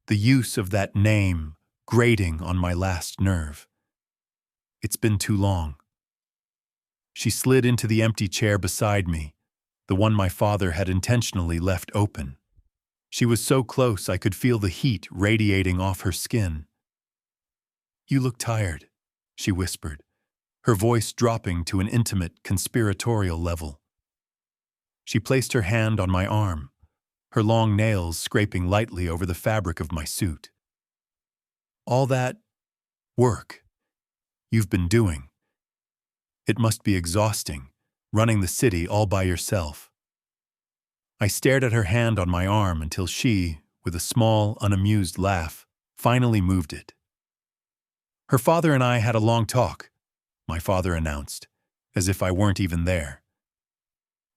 the use of that name grating on my last nerve. "It's been too long." She slid into the empty chair beside me, the one my father had intentionally left open. She was so close I could feel the heat radiating off her skin. "You look tired," she whispered, her voice dropping to an intimate, conspiratorial level. She placed her hand on my arm, her long nails scraping lightly over the fabric of my suit. "All that work you've been doing. It must be exhausting, running the city all by yourself." I stared at her hand on my arm until she, with a small, unamused laugh, finally moved it. "Her father and I had a long talk," my father announced, as if I weren't even there.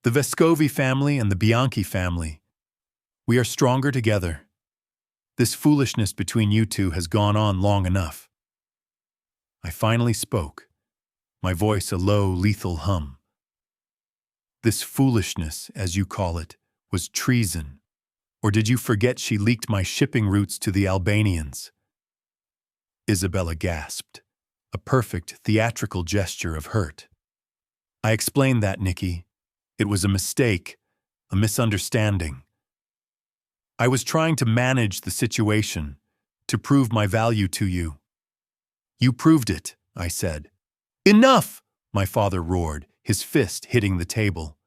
"The Vescovi family and the Bianchi family, we are stronger together. This foolishness between you two has gone on long enough." I finally spoke, my voice a low, lethal hum. "This foolishness, as you call it, was treason. Or did you forget she leaked my shipping routes to the Albanians?" Isabella gasped, a perfect theatrical gesture of hurt. "I explained that, Nicky. It was a mistake, a misunderstanding. I was trying to manage the situation, to prove my value to you." "You proved it," I said. "Enough!" my father roared, his fist hitting the table.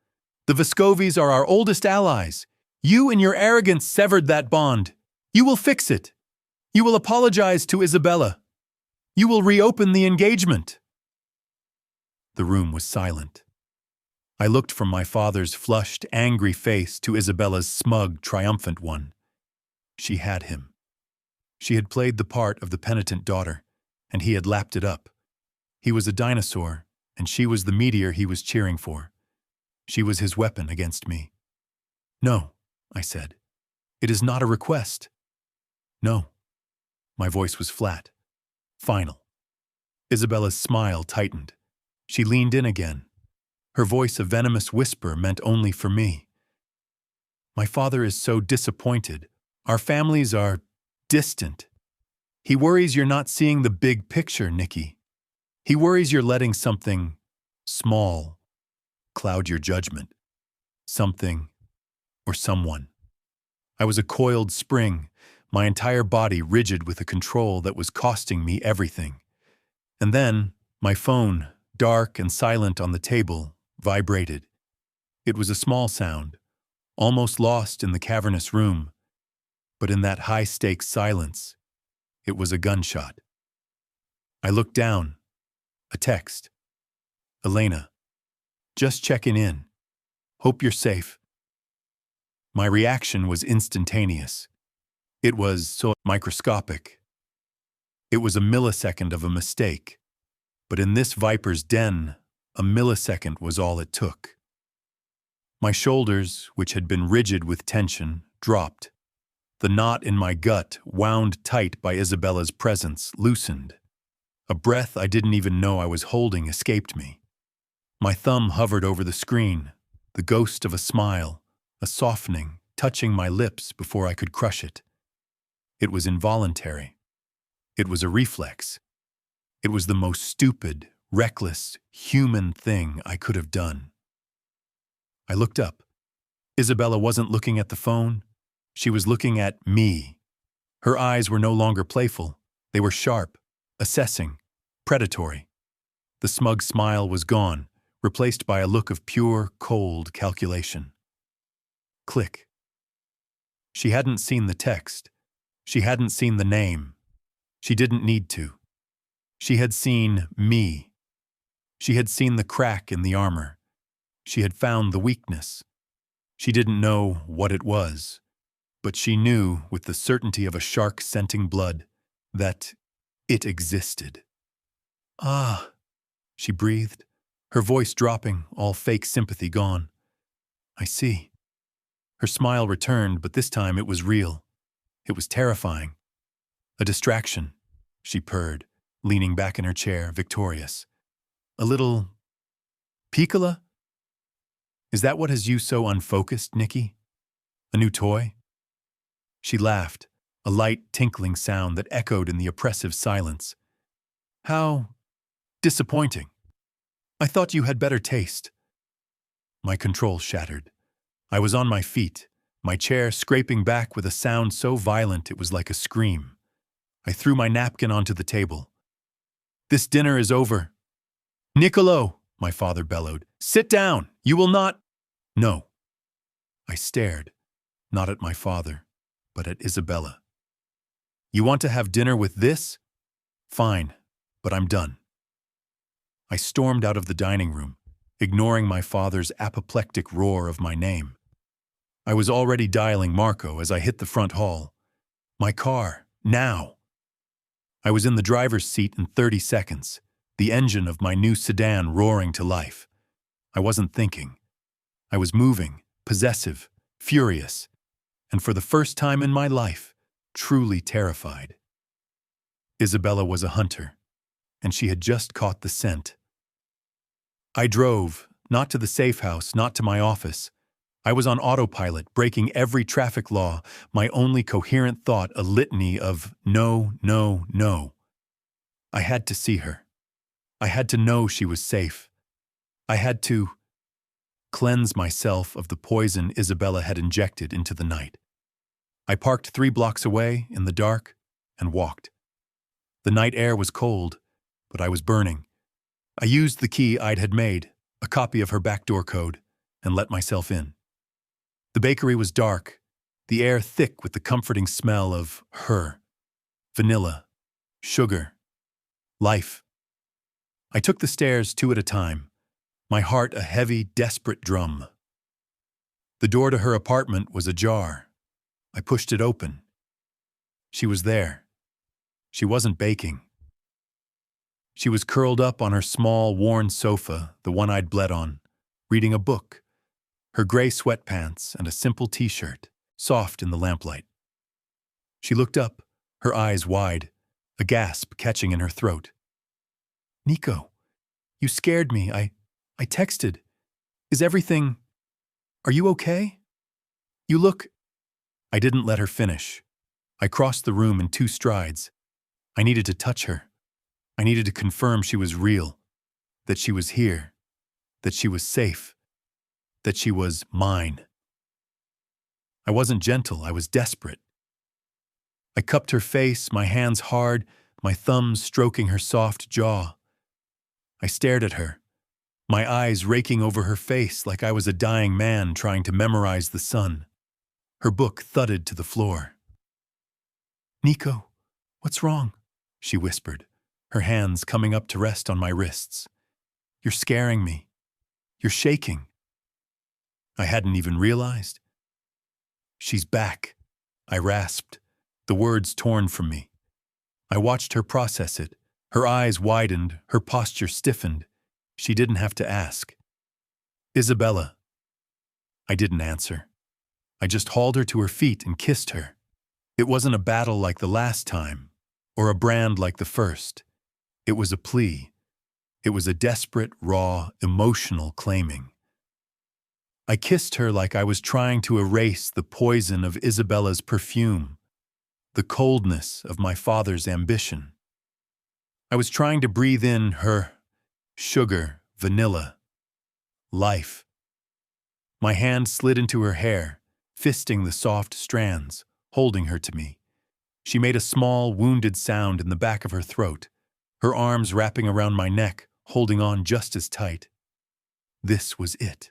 "The Vescovis are our oldest allies. You and your arrogance severed that bond. You will fix it. You will apologize to Isabella. You will reopen the engagement." The room was silent. I looked from my father's flushed, angry face to Isabella's smug, triumphant one. She had him. She had played the part of the penitent daughter, and he had lapped it up. He was a dinosaur, and she was the meteor he was cheering for. She was his weapon against me. "No," I said. "It is not a request." "No." My voice was flat, final. Isabella's smile tightened. She leaned in again, her voice a venomous whisper meant only for me. "My father is so disappointed. Our families are distant. He worries you're not seeing the big picture, Nicky. He worries you're letting something small cloud your judgment. Something or someone." I was a coiled spring, my entire body rigid with a control that was costing me everything. And then, my phone, dark and silent on the table, vibrated. It was a small sound, almost lost in the cavernous room, but in that high-stakes silence, it was a gunshot. I looked down. A text. "Elena, just checking in. Hope you're safe." My reaction was instantaneous. It was so microscopic. It was a millisecond of a mistake, but in this viper's den, a millisecond was all it took. My shoulders, which had been rigid with tension, dropped. The knot in my gut, wound tight by Isabella's presence, loosened. A breath I didn't even know I was holding escaped me. My thumb hovered over the screen, the ghost of a smile, a softening, touching my lips before I could crush it. It was involuntary. It was a reflex. It was the most stupid, reckless, human thing I could have done. I looked up. Isabella wasn't looking at the phone. She was looking at me. Her eyes were no longer playful. They were sharp, assessing, predatory. The smug smile was gone, replaced by a look of pure, cold calculation. Click. She hadn't seen the text. She hadn't seen the name. She didn't need to. She had seen me. She had seen the crack in the armor. She had found the weakness. She didn't know what it was, but she knew with the certainty of a shark scenting blood that it existed. "Ah," she breathed, her voice dropping, all fake sympathy gone. I see. Her smile returned, but this time it was real. It was terrifying. A distraction, she purred, leaning back in her chair, victorious. A little piccola? Is that what has you so unfocused, Nikki? A new toy? She laughed, a light, tinkling sound that echoed in the oppressive silence. How disappointing. I thought you had better taste. My control shattered. I was on my feet, my chair scraping back with a sound so violent it was like a scream. I threw my napkin onto the table. This dinner is over. Niccolo, my father bellowed. Sit down. You will not. No. I stared, not at my father, but at Isabella. You want to have dinner with this? Fine, but I'm done. I stormed out of the dining room, ignoring my father's apoplectic roar of my name. I was already dialing Marco as I hit the front hall. My car, now. I was in the driver's seat in 30 seconds, the engine of my new sedan roaring to life. I wasn't thinking. I was moving, possessive, furious, and for the first time in my life, truly terrified. Isabella was a hunter, and she had just caught the scent. I drove, not to the safe house, not to my office. I was on autopilot, breaking every traffic law, my only coherent thought a litany of no, no, no. I had to see her. I had to know she was safe. I had to cleanse myself of the poison Isabella had injected into the night. I parked 3 blocks away in the dark and walked. The night air was cold, but I was burning. I used the key I'd had made, a copy of her backdoor code, and let myself in. The bakery was dark, the air thick with the comforting smell of her, vanilla, sugar, life. I took the stairs 2 at a time, my heart a heavy, desperate drum. The door to her apartment was ajar. I pushed it open. She was there. She wasn't baking. She was curled up on her small, worn sofa, the one I'd bled on, reading a book, her gray sweatpants and a simple t-shirt, soft in the lamplight. She looked up, her eyes wide, a gasp catching in her throat. Nico, you scared me. I texted. Is everything... Are you okay? You look... I didn't let her finish. I crossed the room in 2 strides. I needed to touch her. I needed to confirm she was real, that she was here, that she was safe, that she was mine. I wasn't gentle, I was desperate. I cupped her face, my hands hard, my thumbs stroking her soft jaw. I stared at her, my eyes raking over her face like I was a dying man trying to memorize the sun. Her book thudded to the floor. Nico, what's wrong? She whispered, her hands coming up to rest on my wrists. You're scaring me. You're shaking. I hadn't even realized. She's back, I rasped, the words torn from me. I watched her process it. Her eyes widened, her posture stiffened. She didn't have to ask. Isabella. I didn't answer. I just hauled her to her feet and kissed her. It wasn't a battle like the last time, or a brand like the first. It was a plea. It was a desperate, raw, emotional claiming. I kissed her like I was trying to erase the poison of Isabella's perfume, the coldness of my father's ambition. I was trying to breathe in her sugar, vanilla, life. My hand slid into her hair, fisting the soft strands, holding her to me. She made a small, wounded sound in the back of her throat, her arms wrapping around my neck, holding on just as tight. This was it.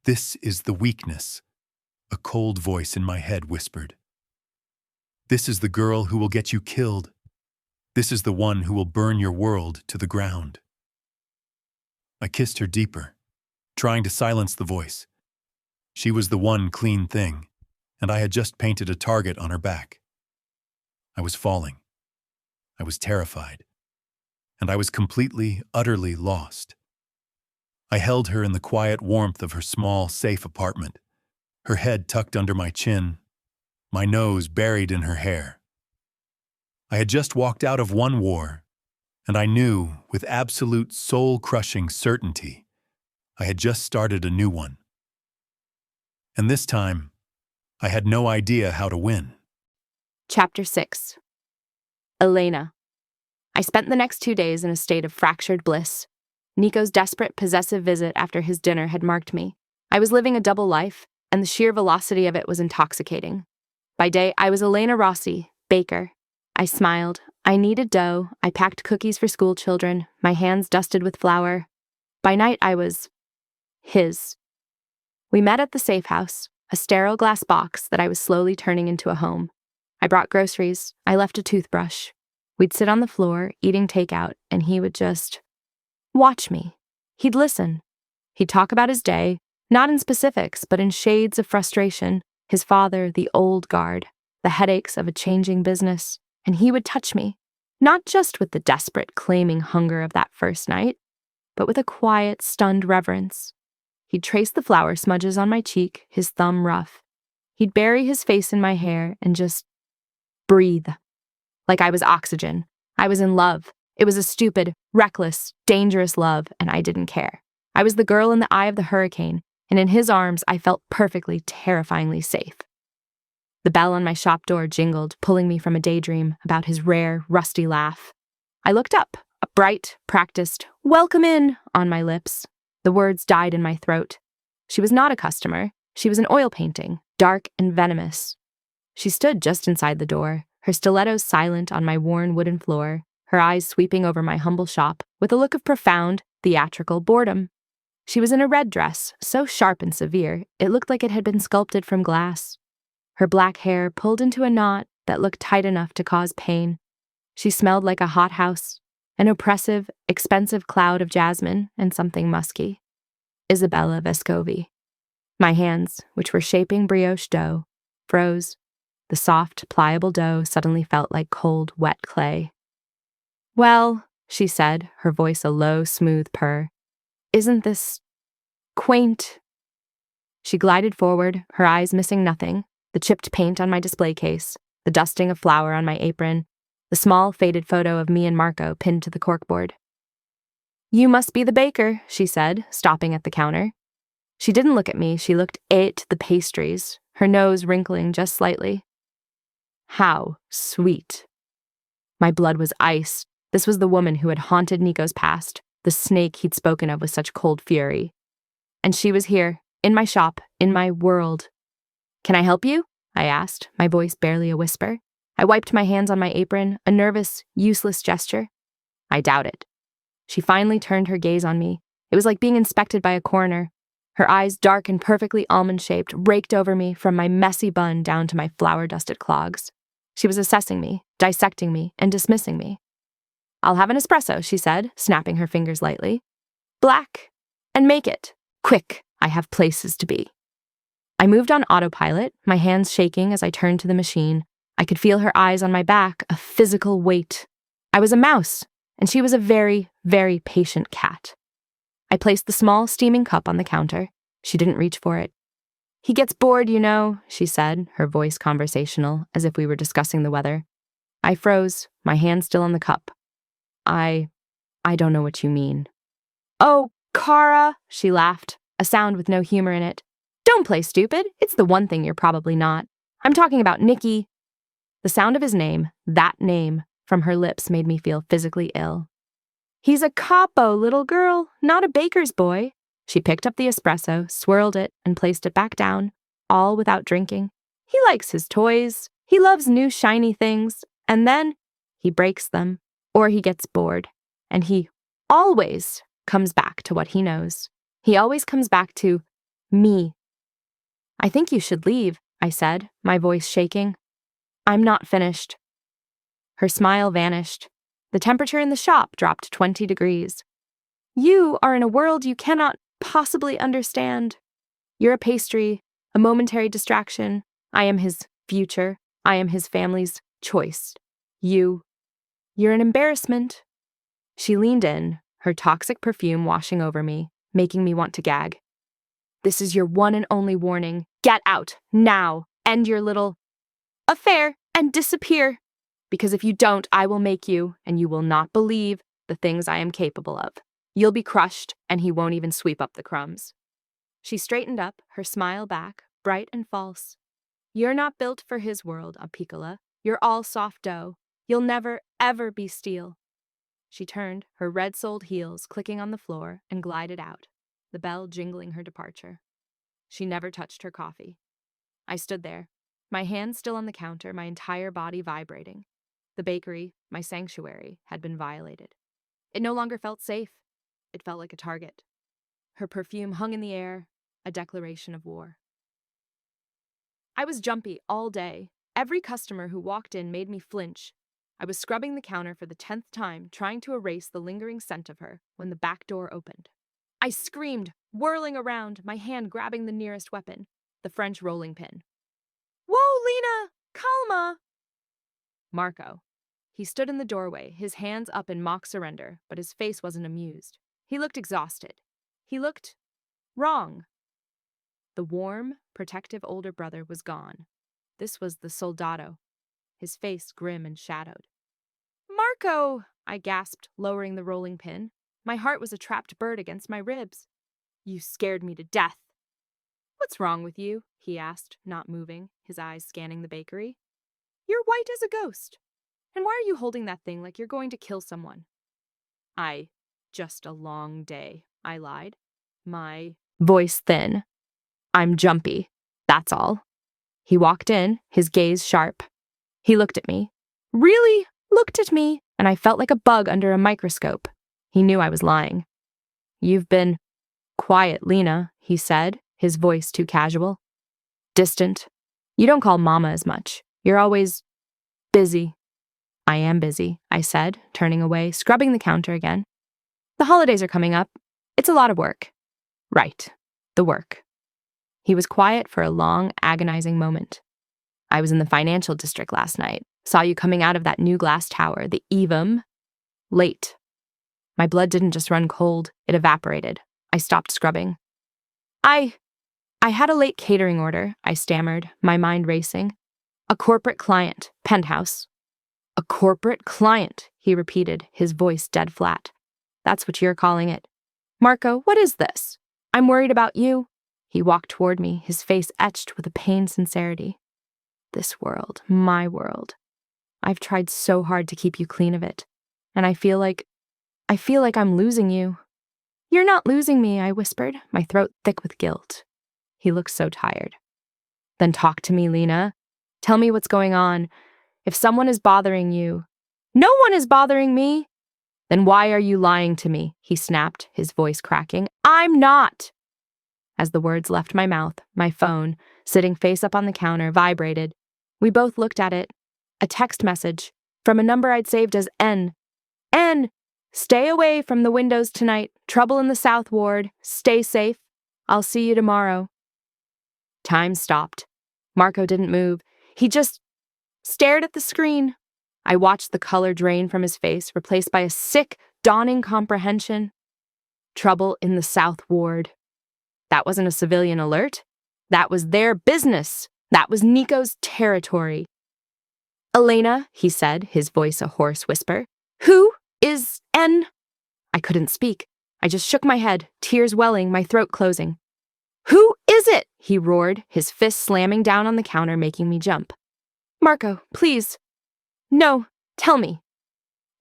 This is the weakness, a cold voice in my head whispered. This is the girl who will get you killed. This is the one who will burn your world to the ground. I kissed her deeper, trying to silence the voice. She was the one clean thing, and I had just painted a target on her back. I was falling. I was terrified. And I was completely, utterly lost. I held her in the quiet warmth of her small, safe apartment, her head tucked under my chin, my nose buried in her hair. I had just walked out of one war, and I knew, with absolute soul-crushing certainty, I had just started a new one. And this time, I had no idea how to win. Chapter 6. Elena. I spent the next 2 days in a state of fractured bliss. Nico's desperate, possessive visit after his dinner had marked me. I was living a double life, and the sheer velocity of it was intoxicating. By day, I was Elena Rossi, baker. I smiled. I kneaded dough. I packed cookies for school children, my hands dusted with flour. By night, I was his. We met at the safe house, a sterile glass box that I was slowly turning into a home. I brought groceries. I left a toothbrush. We'd sit on the floor, eating takeout, and he would just watch me. He'd listen. He'd talk about his day, not in specifics, but in shades of frustration, his father, the old guard, the headaches of a changing business, and he would touch me, not just with the desperate, claiming hunger of that first night, but with a quiet, stunned reverence. He'd trace the flour smudges on my cheek, his thumb rough. He'd bury his face in my hair and just breathe. Like I was oxygen. I was in love. It was a stupid, reckless, dangerous love, and I didn't care. I was the girl in the eye of the hurricane, and in his arms I felt perfectly, terrifyingly safe. The bell on my shop door jingled, pulling me from a daydream about his rare, rusty laugh. I looked up, a bright, practiced, "Welcome in," on my lips. The words died in my throat. She was not a customer. She was an oil painting, dark and venomous. She stood just inside the door, her stilettos silent on my worn wooden floor, her eyes sweeping over my humble shop with a look of profound, theatrical boredom. She was in a red dress, so sharp and severe, it looked like it had been sculpted from glass. Her black hair pulled into a knot that looked tight enough to cause pain. She smelled like a hothouse, an oppressive, expensive cloud of jasmine and something musky. Isabella Vescovi. My hands, which were shaping brioche dough, froze. The soft, pliable dough suddenly felt like cold, wet clay. "Well," she said, her voice a low, smooth purr, "isn't this quaint?" She glided forward, her eyes missing nothing, the chipped paint on my display case, the dusting of flour on my apron, the small, faded photo of me and Marco pinned to the corkboard. "You must be the baker," she said, stopping at the counter. She didn't look at me, she looked at the pastries, her nose wrinkling just slightly. How sweet. My blood was ice. This was the woman who had haunted Nico's past, the snake he'd spoken of with such cold fury. And she was here, in my shop, in my world. "Can I help you?" I asked, my voice barely a whisper. I wiped my hands on my apron, a nervous, useless gesture. I doubt it. She finally turned her gaze on me. It was like being inspected by a coroner. Her eyes, dark and perfectly almond-shaped, raked over me from my messy bun down to my flour-dusted clogs. She was assessing me, dissecting me, and dismissing me. "I'll have an espresso," she said, snapping her fingers lightly. "Black. And make it. Quick, I have places to be." I moved on autopilot, my hands shaking as I turned to the machine. I could feel her eyes on my back, a physical weight. I was a mouse, and she was a very, very patient cat. I placed the small, steaming cup on the counter. She didn't reach for it. "He gets bored, you know," she said, her voice conversational, as if we were discussing the weather. I froze, my hand still on the cup. I don't know what you mean." "Oh, Kara," she laughed, a sound with no humor in it. "Don't play stupid. It's the one thing you're probably not. I'm talking about Nicky." The sound of his name, that name, from her lips made me feel physically ill. "He's a capo, little girl, not a baker's boy." She picked up the espresso, swirled it, and placed it back down, all without drinking. "He likes his toys. He loves new shiny things. And then he breaks them, or he gets bored. And he always comes back to what he knows. He always comes back to me." "I think you should leave," I said, my voice shaking. "I'm not finished." Her smile vanished. The temperature in the shop dropped 20 degrees. "You are in a world you cannot possibly understand. You're a pastry, a momentary distraction. I am his future. I am his family's choice. You're an embarrassment." She leaned in, her toxic perfume washing over me, making me want to gag. This is your one and only warning. Get out, now. End your little affair and disappear. Because if you don't, I will make you, and you will not believe the things I am capable of. You'll be crushed, and he won't even sweep up the crumbs. She straightened up, her smile back, bright and false. You're not built for his world, Apiccola. You're all soft dough. You'll never, ever be steel. She turned, her red-soled heels clicking on the floor, and glided out, the bell jingling her departure. She never touched her coffee. I stood there, my hands still on the counter, my entire body vibrating. The bakery, my sanctuary, had been violated. It no longer felt safe. It felt like a target. Her perfume hung in the air, a declaration of war. I was jumpy all day. Every customer who walked in made me flinch. I was scrubbing the counter for the 10th time, trying to erase the lingering scent of her, when the back door opened. I screamed, whirling around, my hand grabbing the nearest weapon, the French rolling pin. Whoa, Lena! Calma! Marco. He stood in the doorway, his hands up in mock surrender, but his face wasn't amused. He looked exhausted. He looked wrong. The warm, protective older brother was gone. This was the soldado, his face grim and shadowed. Marco! I gasped, lowering the rolling pin. My heart was a trapped bird against my ribs. You scared me to death. What's wrong with you? He asked, not moving, his eyes scanning the bakery. You're white as a ghost. And why are you holding that thing like you're going to kill someone? Just a long day, I lied. My voice thin. I'm jumpy. That's all. He walked in, his gaze sharp. He looked at me. Really looked at me, and I felt like a bug under a microscope. He knew I was lying. You've been quiet, Lena, he said, his voice too casual. Distant. You don't call Mama as much. You're always busy. I am busy, I said, turning away, scrubbing the counter again. The holidays are coming up. It's a lot of work. Right. The work. He was quiet for a long, agonizing moment. I was in the financial district last night. Saw you coming out of that new glass tower, the Evum. Late. My blood didn't just run cold, it evaporated. I stopped scrubbing. I had a late catering order, I stammered, my mind racing. A corporate client, penthouse. A corporate client, he repeated, his voice dead flat. That's what you're calling it. Marco, what is this? I'm worried about you. He walked toward me, his face etched with a pained sincerity. This world, my world. I've tried so hard to keep you clean of it, and I feel like I'm losing you. You're not losing me, I whispered, my throat thick with guilt. He looked so tired. Then talk to me, Lena. Tell me what's going on. If someone is bothering you. No one is bothering me. Then why are you lying to me? He snapped, his voice cracking. I'm not. As the words left my mouth, my phone, sitting face up on the counter, vibrated. We both looked at it. A text message from a number I'd saved as N. N! Stay away from the windows tonight. Trouble in the South Ward. Stay safe. I'll see you tomorrow. Time stopped. Marco didn't move. He just stared at the screen. I watched the color drain from his face, replaced by a sick, dawning comprehension. Trouble in the South Ward. That wasn't a civilian alert. That was their business. That was Nico's territory. Elena, he said, his voice a hoarse whisper. Who is N? I couldn't speak. I just shook my head, tears welling, my throat closing. Who is it? He roared, his fist slamming down on the counter, making me jump. Marco, please. No, tell me.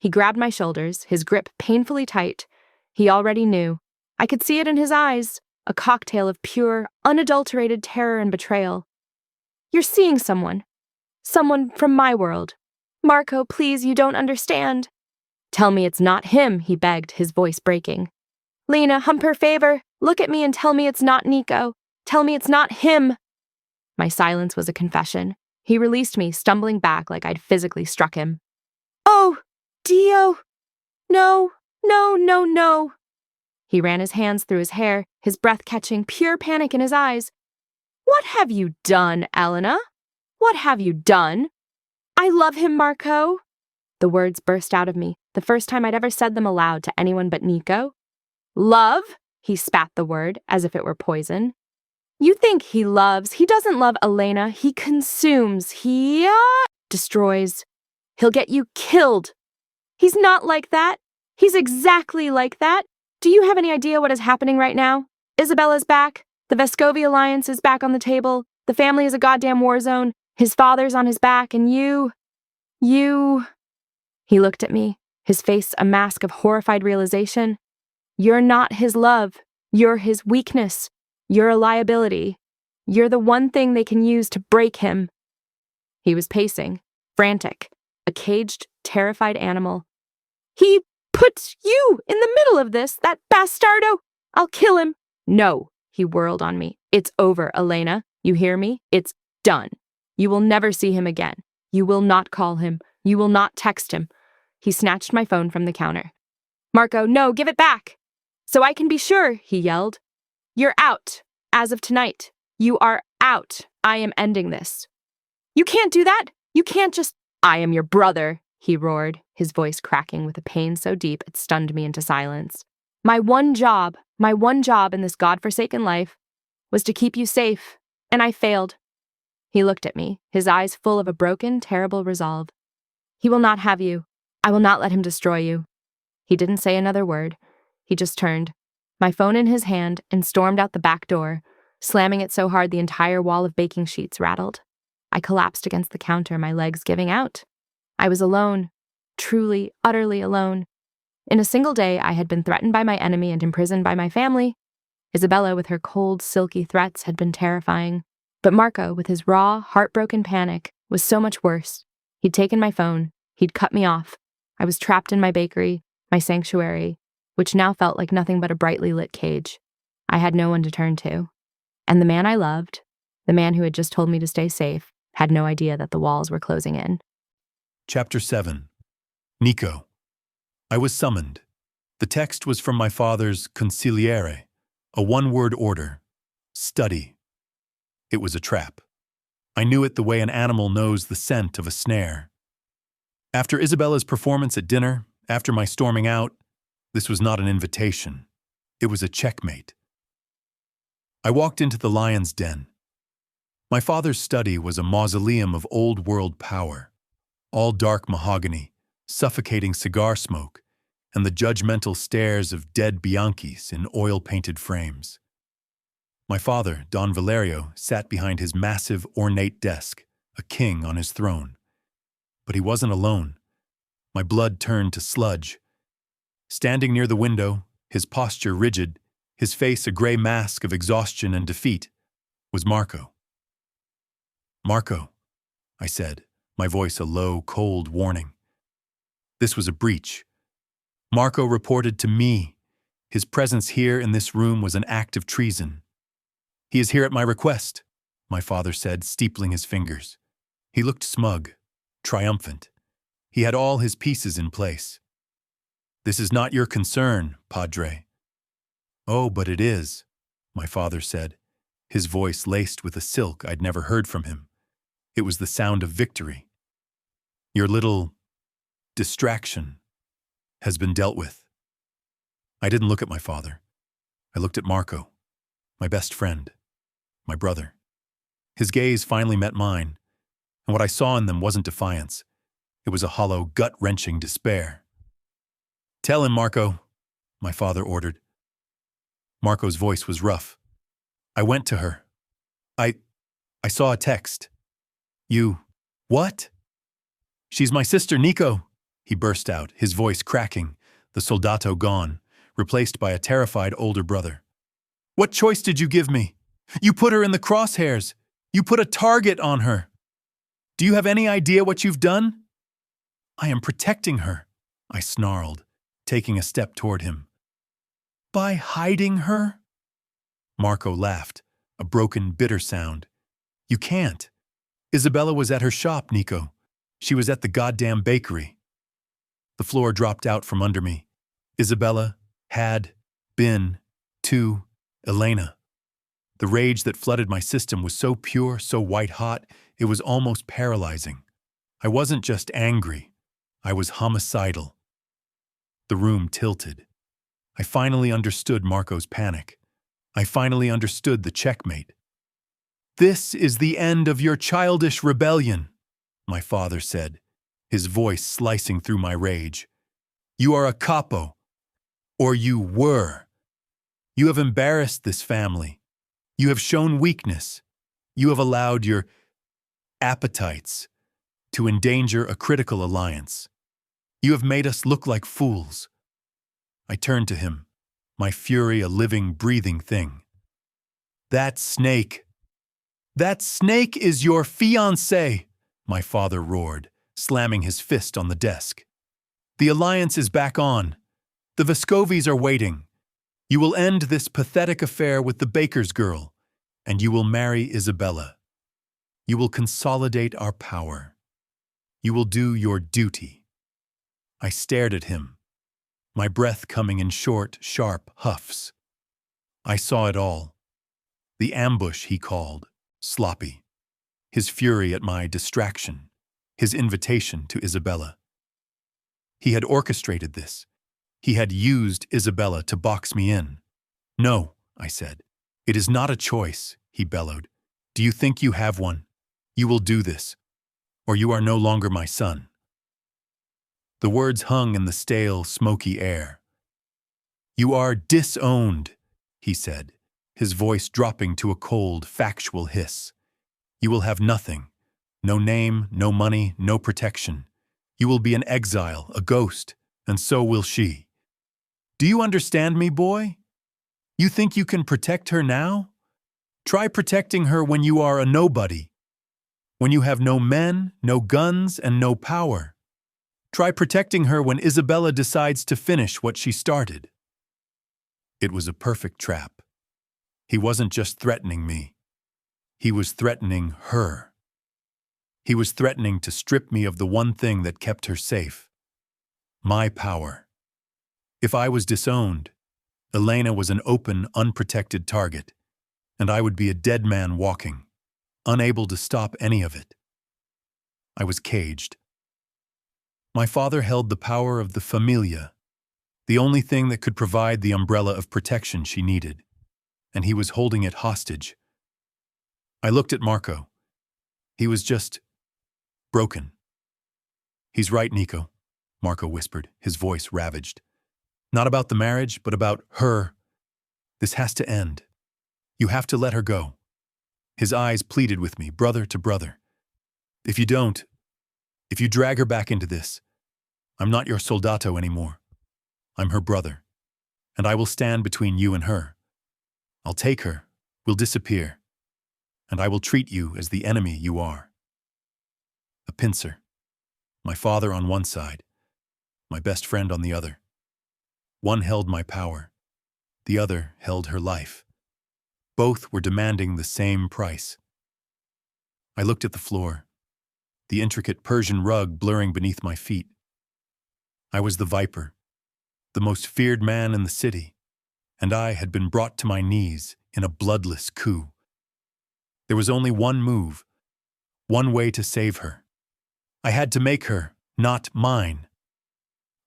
He grabbed my shoulders, his grip painfully tight. He already knew. I could see it in his eyes, a cocktail of pure, unadulterated terror and betrayal. You're seeing someone. Someone from my world. Marco, please, you don't understand. Tell me it's not him, he begged, his voice breaking. Lena, hump her favor. Look at me and tell me it's not Nico. Tell me it's not him. My silence was a confession. He released me, stumbling back like I'd physically struck him. Oh, Dio. No, no, no, no. He ran his hands through his hair, his breath catching, pure panic in his eyes. What have you done, Elena? What have you done? I love him, Marco. The words burst out of me, the first time I'd ever said them aloud to anyone but Nico. Love? He spat the word as if it were poison. You think he loves. He doesn't love Elena. He consumes. He destroys. He'll get you killed. He's not like that. He's exactly like that. Do you have any idea what is happening right now? Isabella's back. The Vescovi alliance is back on the table. The family is a goddamn war zone. His father's on his back, and you... He looked at me, his face a mask of horrified realization. You're not his love. You're his weakness. You're a liability. You're the one thing they can use to break him. He was pacing, frantic, a caged, terrified animal. He puts you in the middle of this, that bastardo! I'll kill him! No, he whirled on me. It's over, Elena. You hear me? It's done. You will never see him again. You will not call him. You will not text him. He snatched my phone from the counter. Marco, no, give it back! So I can be sure, he yelled. You're out. As of tonight. You are out. I am ending this. You can't do that. You can't just... I am your brother, he roared, his voice cracking with a pain so deep it stunned me into silence. My one job in this godforsaken life was to keep you safe, and I failed. He looked at me, his eyes full of a broken, terrible resolve. He will not have you. I will not let him destroy you. He didn't say another word. He just turned, my phone in his hand, and stormed out the back door, slamming it so hard the entire wall of baking sheets rattled. I collapsed against the counter, my legs giving out. I was alone, truly, utterly alone. In a single day, I had been threatened by my enemy and imprisoned by my family. Isabella, with her cold, silky threats, had been terrifying. But Marco, with his raw, heartbroken panic, was so much worse. He'd taken my phone. He'd cut me off. I was trapped in my bakery, my sanctuary, which now felt like nothing but a brightly lit cage. I had no one to turn to. And the man I loved, the man who had just told me to stay safe, had no idea that the walls were closing in. Chapter 7. Nico. I was summoned. The text was from my father's consigliere, a one-word order. Study. It was a trap. I knew it the way an animal knows the scent of a snare. After Isabella's performance at dinner, after my storming out, this was not an invitation. It was a checkmate. I walked into the lion's den. My father's study was a mausoleum of old-world power, all dark mahogany, suffocating cigar smoke, and the judgmental stares of dead Bianchis in oil-painted frames. My father, Don Valerio, sat behind his massive, ornate desk, a king on his throne. But he wasn't alone. My blood turned to sludge. Standing near the window, his posture rigid, his face a gray mask of exhaustion and defeat, was Marco. Marco, I said, my voice a low, cold warning. This was a breach. Marco reported to me. His presence here in this room was an act of treason. He is here at my request, my father said, steepling his fingers. He looked smug, triumphant. He had all his pieces in place. This is not your concern, Padre. Oh, but it is, my father said, his voice laced with a silk I'd never heard from him. It was the sound of victory. Your little distraction has been dealt with. I didn't look at my father. I looked at Marco, my best friend, my brother. His gaze finally met mine, and what I saw in them wasn't defiance. It was a hollow, gut-wrenching despair. Tell him, Marco, my father ordered. Marco's voice was rough. I went to her. I saw a text. You... What? She's my sister, Nico, he burst out, his voice cracking, the soldato gone, replaced by a terrified older brother. What choice did you give me? You put her in the crosshairs. You put a target on her. Do you have any idea what you've done? I am protecting her, I snarled, taking a step toward him. By hiding her? Marco laughed, a broken, bitter sound. You can't. Isabella was at her shop, Nico. She was at the goddamn bakery. The floor dropped out from under me. Isabella had been to Elena. The rage that flooded my system was so pure, so white-hot, it was almost paralyzing. I wasn't just angry. I was homicidal. The room tilted. I finally understood Marco's panic. I finally understood the checkmate. "This is the end of your childish rebellion," my father said, his voice slicing through my rage. "You are a capo, or you were. You have embarrassed this family. You have shown weakness. You have allowed your appetites to endanger a critical alliance. You have made us look like fools." I turned to him, my fury a living, breathing thing. That snake is your fiancée," my father roared, slamming his fist on the desk. "The alliance is back on. The Vescovis are waiting. You will end this pathetic affair with the baker's girl, and you will marry Isabella. You will consolidate our power. You will do your duty." I stared at him, my breath coming in short, sharp huffs. I saw it all. The ambush he called sloppy, his fury at my distraction, his invitation to Isabella. He had orchestrated this. He had used Isabella to box me in. "No," I said. "It is not a choice," he bellowed. "Do you think you have one? You will do this, or you are no longer my son." The words hung in the stale, smoky air. "You are disowned," he said, his voice dropping to a cold, factual hiss. "You will have nothing. No name, no money, no protection. You will be an exile, a ghost, and so will she. Do you understand me, boy? You think you can protect her now? Try protecting her when you are a nobody. When you have no men, no guns, and no power. Try protecting her when Isabella decides to finish what she started." It was a perfect trap. He wasn't just threatening me. He was threatening her. He was threatening to strip me of the one thing that kept her safe. My power. If I was disowned, Elena was an open, unprotected target, and I would be a dead man walking, unable to stop any of it. I was caged. My father held the power of the familia, the only thing that could provide the umbrella of protection she needed, and he was holding it hostage. I looked at Marco. He was just broken. "He's right, Nico," Marco whispered, his voice ravaged. "Not about the marriage, but about her. This has to end. You have to let her go." His eyes pleaded with me, brother to brother. If you drag her back into this, I'm not your soldato anymore. I'm her brother, and I will stand between you and her. I'll take her, we'll disappear, and I will treat you as the enemy you are." A pincer. My father on one side, my best friend on the other. One held my power, the other held her life. Both were demanding the same price. I looked at the floor, the intricate Persian rug blurring beneath my feet. I was the viper, the most feared man in the city, and I had been brought to my knees in a bloodless coup. There was only one move, one way to save her. I had to make her not mine.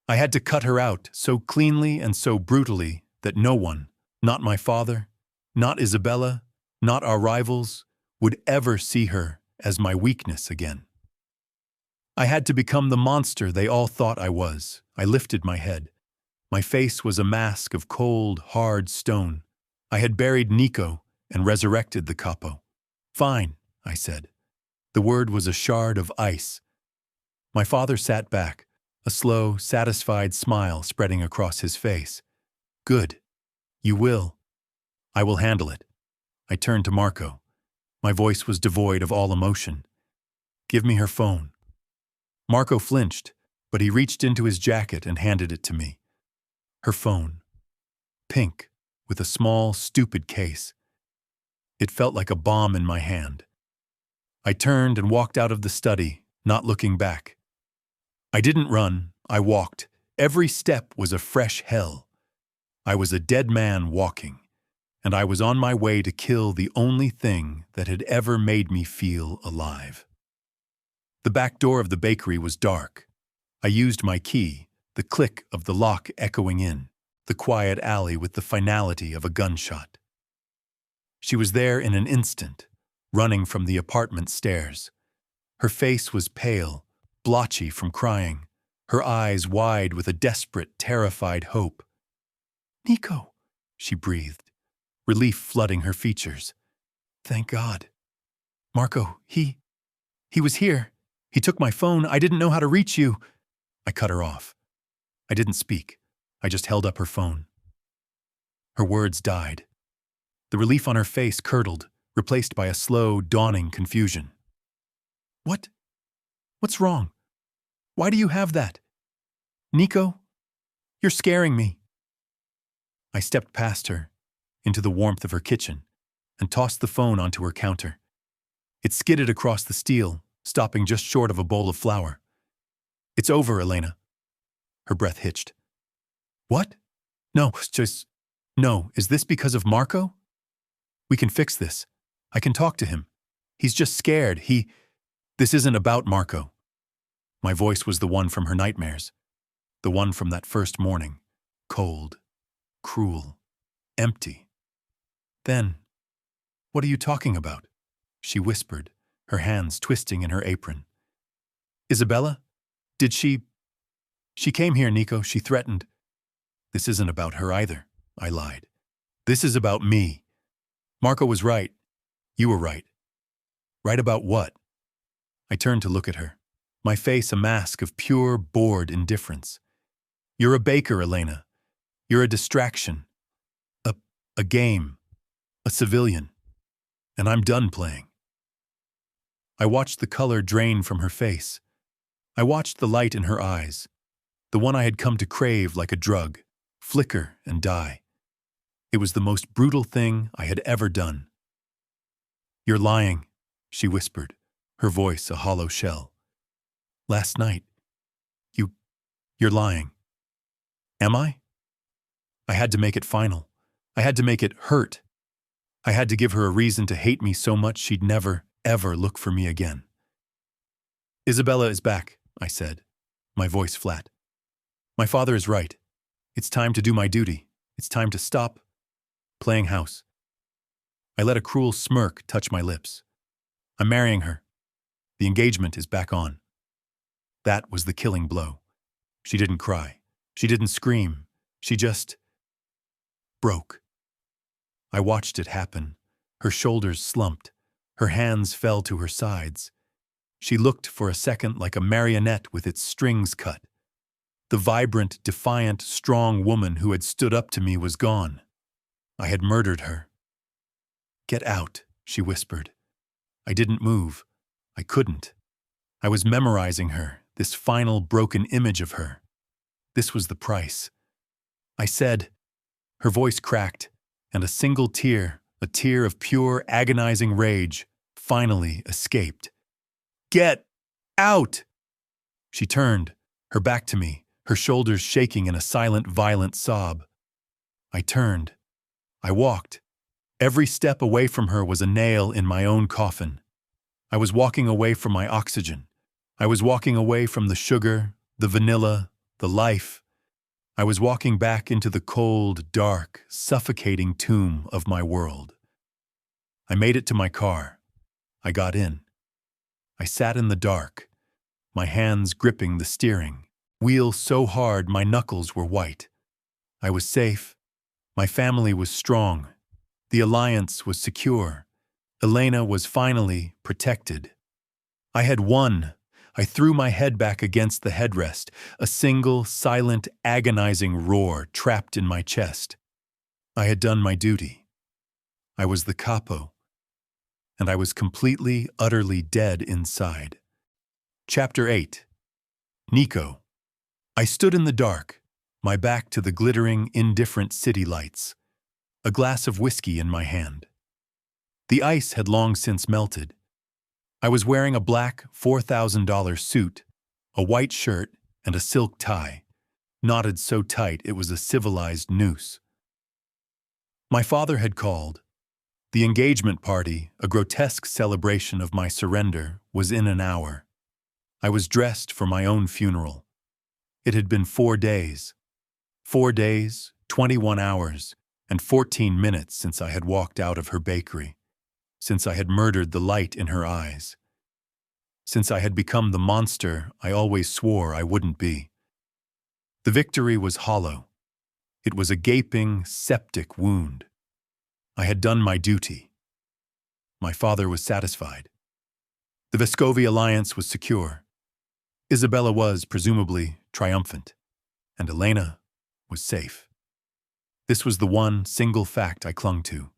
I had to cut her out so cleanly and so brutally that no one, not my father, not Isabella, not our rivals, would ever see her as my weakness again. I had to become the monster they all thought I was. I lifted my head. My face was a mask of cold, hard stone. I had buried Nico and resurrected the capo. "Fine," I said. The word was a shard of ice. My father sat back, a slow, satisfied smile spreading across his face. "Good. You will. I will handle it." I turned to Marco. My voice was devoid of all emotion. "Give me her phone." Marco flinched, but he reached into his jacket and handed it to me. Her phone. Pink, with a small, stupid case. It felt like a bomb in my hand. I turned and walked out of the study, not looking back. I didn't run, I walked. Every step was a fresh hell. I was a dead man walking, and I was on my way to kill the only thing that had ever made me feel alive. The back door of the bakery was dark. I used my key, the click of the lock echoing in. the quiet alley with the finality of a gunshot. She was there in an instant, running from the apartment stairs. Her face was pale, blotchy from crying, her eyes wide with a desperate, terrified hope. "Nico," she breathed, relief flooding her features. "Thank God. Marco, he was here. He took my phone. I didn't know how to reach you." I cut her off. I didn't speak. I just held up her phone. Her words died. The relief on her face curdled, replaced by a slow, dawning confusion. "What? What's wrong? Why do you have that? Nico, you're scaring me." I stepped past her, into the warmth of her kitchen, and tossed the phone onto her counter. It skidded across the steel, stopping just short of a bowl of flour. "It's over, Elena." Her breath hitched. "What? No, no. Is this because of Marco? We can fix this. I can talk to him. He's just scared. This isn't about Marco." My voice was the one from her nightmares, the one from that first morning, cold, cruel, empty. "Then, what are you talking about?" she whispered, her hands twisting in her apron. "Isabella? Did she came here, Nico, she threatened." "This isn't about her either," I lied. "This is about me. Marco was right. You were right." "Right about what?" I turned to look at her, my face a mask of pure, bored indifference. "You're a baker, Elena. You're a distraction. A game. A civilian. And I'm done playing." I watched the color drain from her face. I watched the light in her eyes, the one I had come to crave like a drug, flicker and die. It was the most brutal thing I had ever done. "You're lying," she whispered, her voice a hollow shell. "Last night, you're lying." "Am I?" I had to make it final. I had to make it hurt. I had to give her a reason to hate me so much she'd never, ever look for me again. "Isabella is back," I said, my voice flat. "My father is right. It's time to do my duty. It's time to stop playing house." I let a cruel smirk touch my lips. "I'm marrying her. The engagement is back on." That was the killing blow. She didn't cry. She didn't scream. She just broke. I watched it happen. Her shoulders slumped. Her hands fell to her sides. She looked for a second like a marionette with its strings cut. The vibrant, defiant, strong woman who had stood up to me was gone. I had murdered her. "Get out," she whispered. I didn't move. I couldn't. I was memorizing her, this final broken image of her. This was the price. I said, her voice cracked, and a single tear, a tear of pure, agonizing rage, finally escaped. "Get out!" She turned, her back to me, her shoulders shaking in a silent, violent sob. I turned. I walked. Every step away from her was a nail in my own coffin. I was walking away from my oxygen. I was walking away from the sugar, the vanilla, the life. I was walking back into the cold, dark, suffocating tomb of my world. I made it to my car. I got in. I sat in the dark, my hands gripping the steering, wheel so hard my knuckles were white. I was safe. My family was strong. The alliance was secure. Elena was finally protected. I had won. I threw my head back against the headrest, a single, silent, agonizing roar trapped in my chest. I had done my duty. I was the Capo, and I was completely, utterly dead inside. Chapter 8. Nico. I stood in the dark, my back to the glittering, indifferent city lights, a glass of whiskey in my hand. The ice had long since melted. I was wearing a black $4,000 suit, a white shirt, and a silk tie, knotted so tight it was a civilized noose. My father had called. The engagement party, a grotesque celebration of my surrender, was in an hour. I was dressed for my own funeral. It had been 4 days. 4 days, 21 hours and 14 minutes since I had walked out of her bakery, since I had murdered the light in her eyes, since I had become the monster I always swore I wouldn't be. The victory was hollow. It was a gaping, septic wound. I had done my duty. My father was satisfied. The Vescovi alliance was secure. Isabella was, presumably, triumphant, and Elena was safe. This was the one single fact I clung to,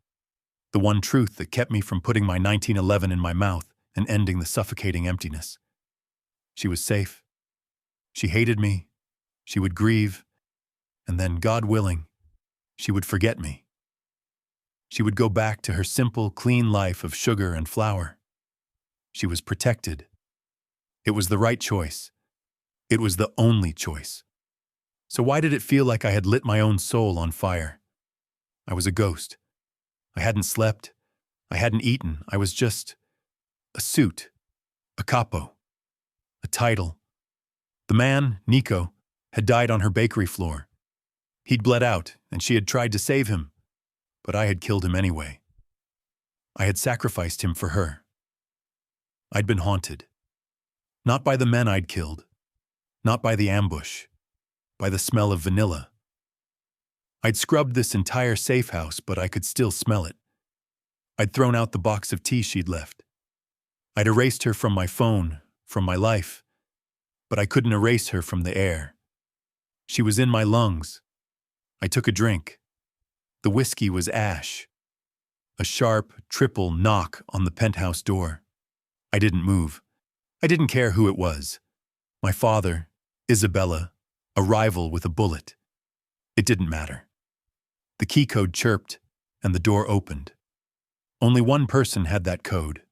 the one truth that kept me from putting my 1911 in my mouth and ending the suffocating emptiness. She was safe. She hated me. She would grieve, and then, God willing, she would forget me. She would go back to her simple, clean life of sugar and flour. She was protected. It was the right choice. It was the only choice. So why did it feel like I had lit my own soul on fire? I was a ghost. I hadn't slept. I hadn't eaten. I was just a suit, a capo, a title. The man, Nico, had died on her bakery floor. He'd bled out, and she had tried to save him, but I had killed him anyway. I had sacrificed him for her. I'd been haunted. Not by the men I'd killed, not by the ambush, by the smell of vanilla. I'd scrubbed this entire safe house, but I could still smell it. I'd thrown out the box of tea she'd left. I'd erased her from my phone, from my life, but I couldn't erase her from the air. She was in my lungs. I took a drink. The whiskey was ash. A sharp, triple knock on the penthouse door. I didn't move. I didn't care who it was. My father, Isabella, a rival with a bullet. It didn't matter. The key code chirped, and the door opened. Only one person had that code.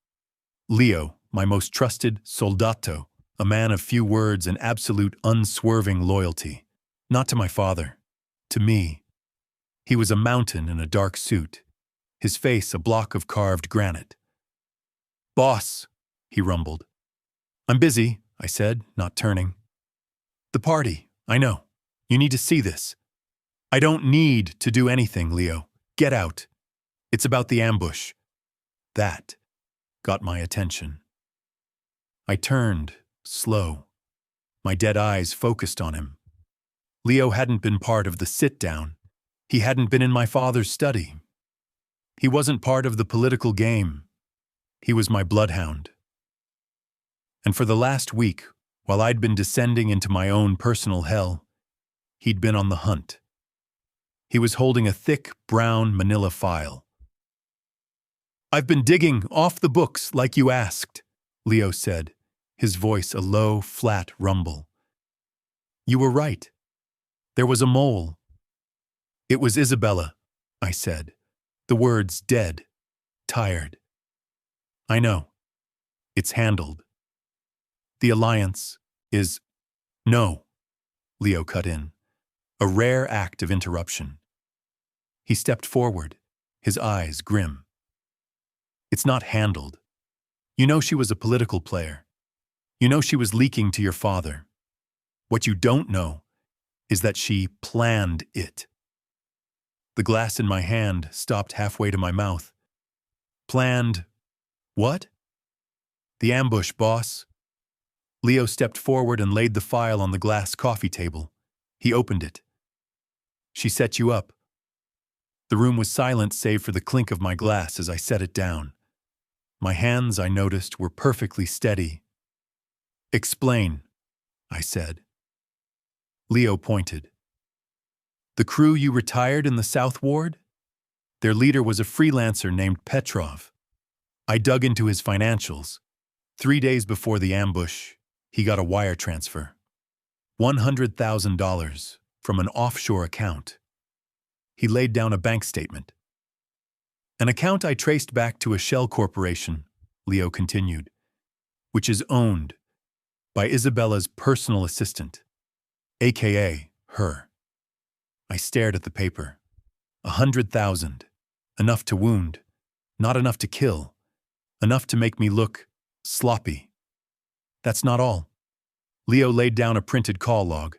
Leo, my most trusted soldato, a man of few words and absolute unswerving loyalty. Not to my father, to me. He was a mountain in a dark suit, his face a block of carved granite. "Boss," he rumbled. "I'm busy," I said, not turning. "The party, I know. You need to see this." "I don't need to do anything, Leo. Get out. It's about the ambush." That got my attention. I turned, slow. My dead eyes focused on him. Leo hadn't been part of the sit-down. He hadn't been in my father's study. He wasn't part of the political game. He was my bloodhound. And for the last week, while I'd been descending into my own personal hell, he'd been on the hunt. He was holding a thick, brown manila file. "I've been digging off the books like you asked," Leo said, his voice a low, flat rumble. "You were right. There was a mole." "It was Isabella," I said, the words dead, tired. "I know. It's handled. The alliance is—" "No," Leo cut in, a rare act of interruption. He stepped forward, his eyes grim. "It's not handled. You know she was a political player. You know she was leaking to your father. What you don't know is that she planned it." The glass in my hand stopped halfway to my mouth. "Planned what?" "The ambush, boss." Leo stepped forward and laid the file on the glass coffee table. He opened it. "She set you up." The room was silent save for the clink of my glass as I set it down. My hands, I noticed, were perfectly steady. "Explain," I said. Leo pointed. "The crew you retired in the South Ward? Their leader was a freelancer named Petrov. I dug into his financials. 3 days before the ambush, he got a wire transfer. $100,000 from an offshore account. He laid down a bank statement. An account I traced back to a shell corporation," Leo continued, "which is owned by Isabella's personal assistant, a.k.a. her." I stared at the paper. 100,000. Enough to wound. Not enough to kill. Enough to make me look sloppy. That's not all. Leo laid down a printed call log.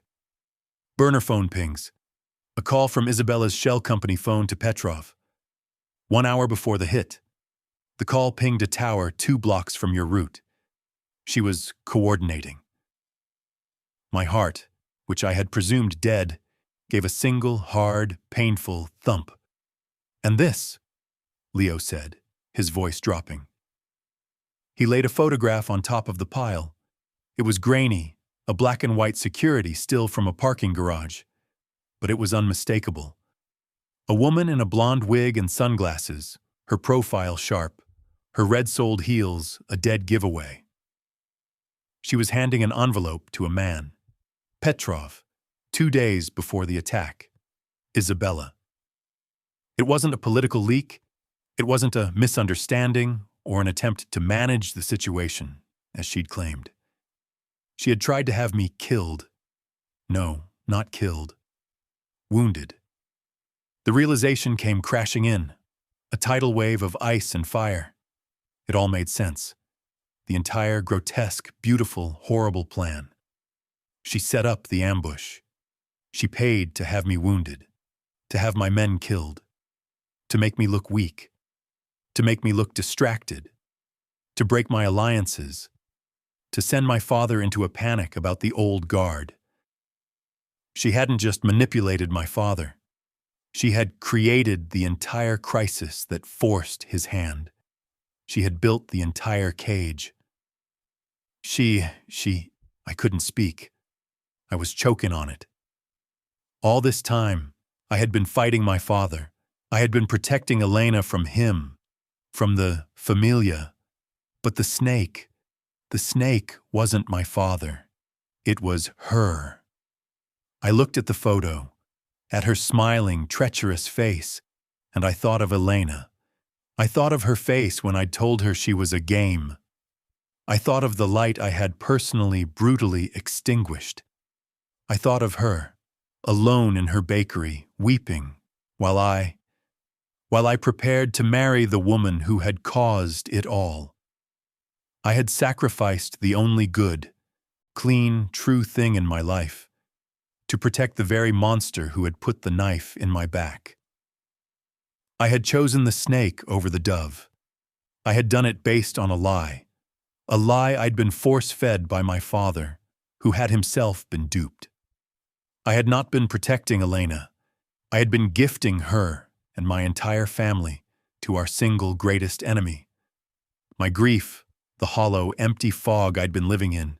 "Burner phone pings. A call from Isabella's shell company phone to Petrov. 1 hour before the hit. The call pinged a tower 2 blocks from your route. She was coordinating. My heart, which I had presumed dead, gave a single, hard, painful thump. "And this?" Leo said, his voice dropping. He laid a photograph on top of the pile. It was grainy, a black and white security still from a parking garage. But it was unmistakable. A woman in a blonde wig and sunglasses, her profile sharp, her red-soled heels a dead giveaway. She was handing an envelope to a man. Petrov, 2 days before the attack. Isabella. It wasn't a political leak. It wasn't a misunderstanding or an attempt to manage the situation, as she'd claimed. She had tried to have me killed. No, not killed. Wounded. The realization came crashing in, a tidal wave of ice and fire. It all made sense. The entire grotesque, beautiful, horrible plan. She set up the ambush. She paid to have me wounded, to have my men killed, to make me look weak, to make me look distracted, to break my alliances, to send my father into a panic about the old guard. She hadn't just manipulated my father. She had created the entire crisis that forced his hand. She had built the entire cage. I couldn't speak. I was choking on it. All this time, I had been fighting my father. I had been protecting Elena from him, from the familia. But the snake wasn't my father. It was her. I looked at the photo, at her smiling, treacherous face, and I thought of Elena. I thought of her face when I'd told her she was a game. I thought of the light I had personally, brutally extinguished. I thought of her, alone in her bakery, weeping, while I prepared to marry the woman who had caused it all. I had sacrificed the only good, clean, true thing in my life to protect the very monster who had put the knife in my back. I had chosen the snake over the dove. I had done it based on a lie I'd been force-fed by my father, who had himself been duped. I had not been protecting Elena. I had been gifting her and my entire family to our single greatest enemy. My grief, the hollow, empty fog I'd been living in,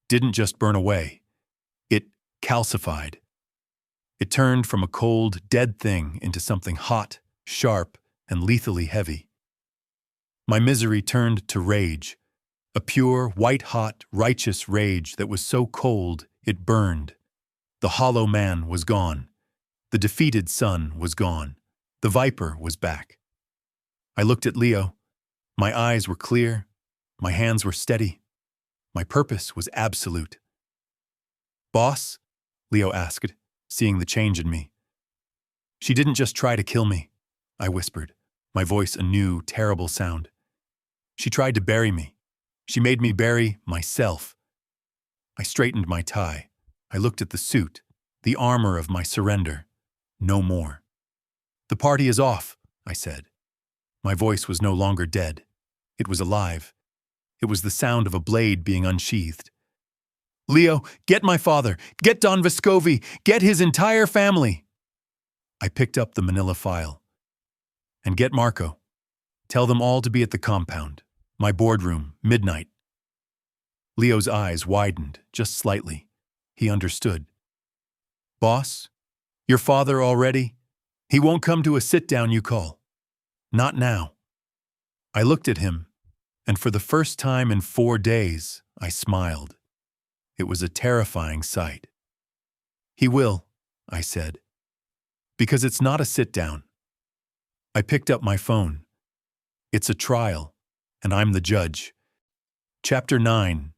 didn't just burn away. It calcified. It turned from a cold, dead thing into something hot, sharp, and lethally heavy. My misery turned to rage, a pure, white-hot, righteous rage that was so cold it burned. The hollow man was gone. The defeated son was gone. The viper was back. I looked at Leo. My eyes were clear. My hands were steady. My purpose was absolute. "Boss?" Leo asked, seeing the change in me. "She didn't just try to kill me," I whispered, my voice a new, terrible sound. "She tried to bury me. She made me bury myself." I straightened my tie. I looked at the suit, the armor of my surrender. No more. "The party is off," I said. My voice was no longer dead. It was alive. It was the sound of a blade being unsheathed. "Leo, get my father! Get Don Vescovi! Get his entire family!" I picked up the manila file. "And get Marco. Tell them all to be at the compound. My boardroom, midnight." Leo's eyes widened, just slightly. He understood. "Boss, your father already? He won't come to a sit-down you call. Not now." I looked at him, and for the first time in 4 days, I smiled. It was a terrifying sight. "He will," I said, "because it's not a sit-down." I picked up my phone. It's a trial, and I'm the judge. Chapter 9.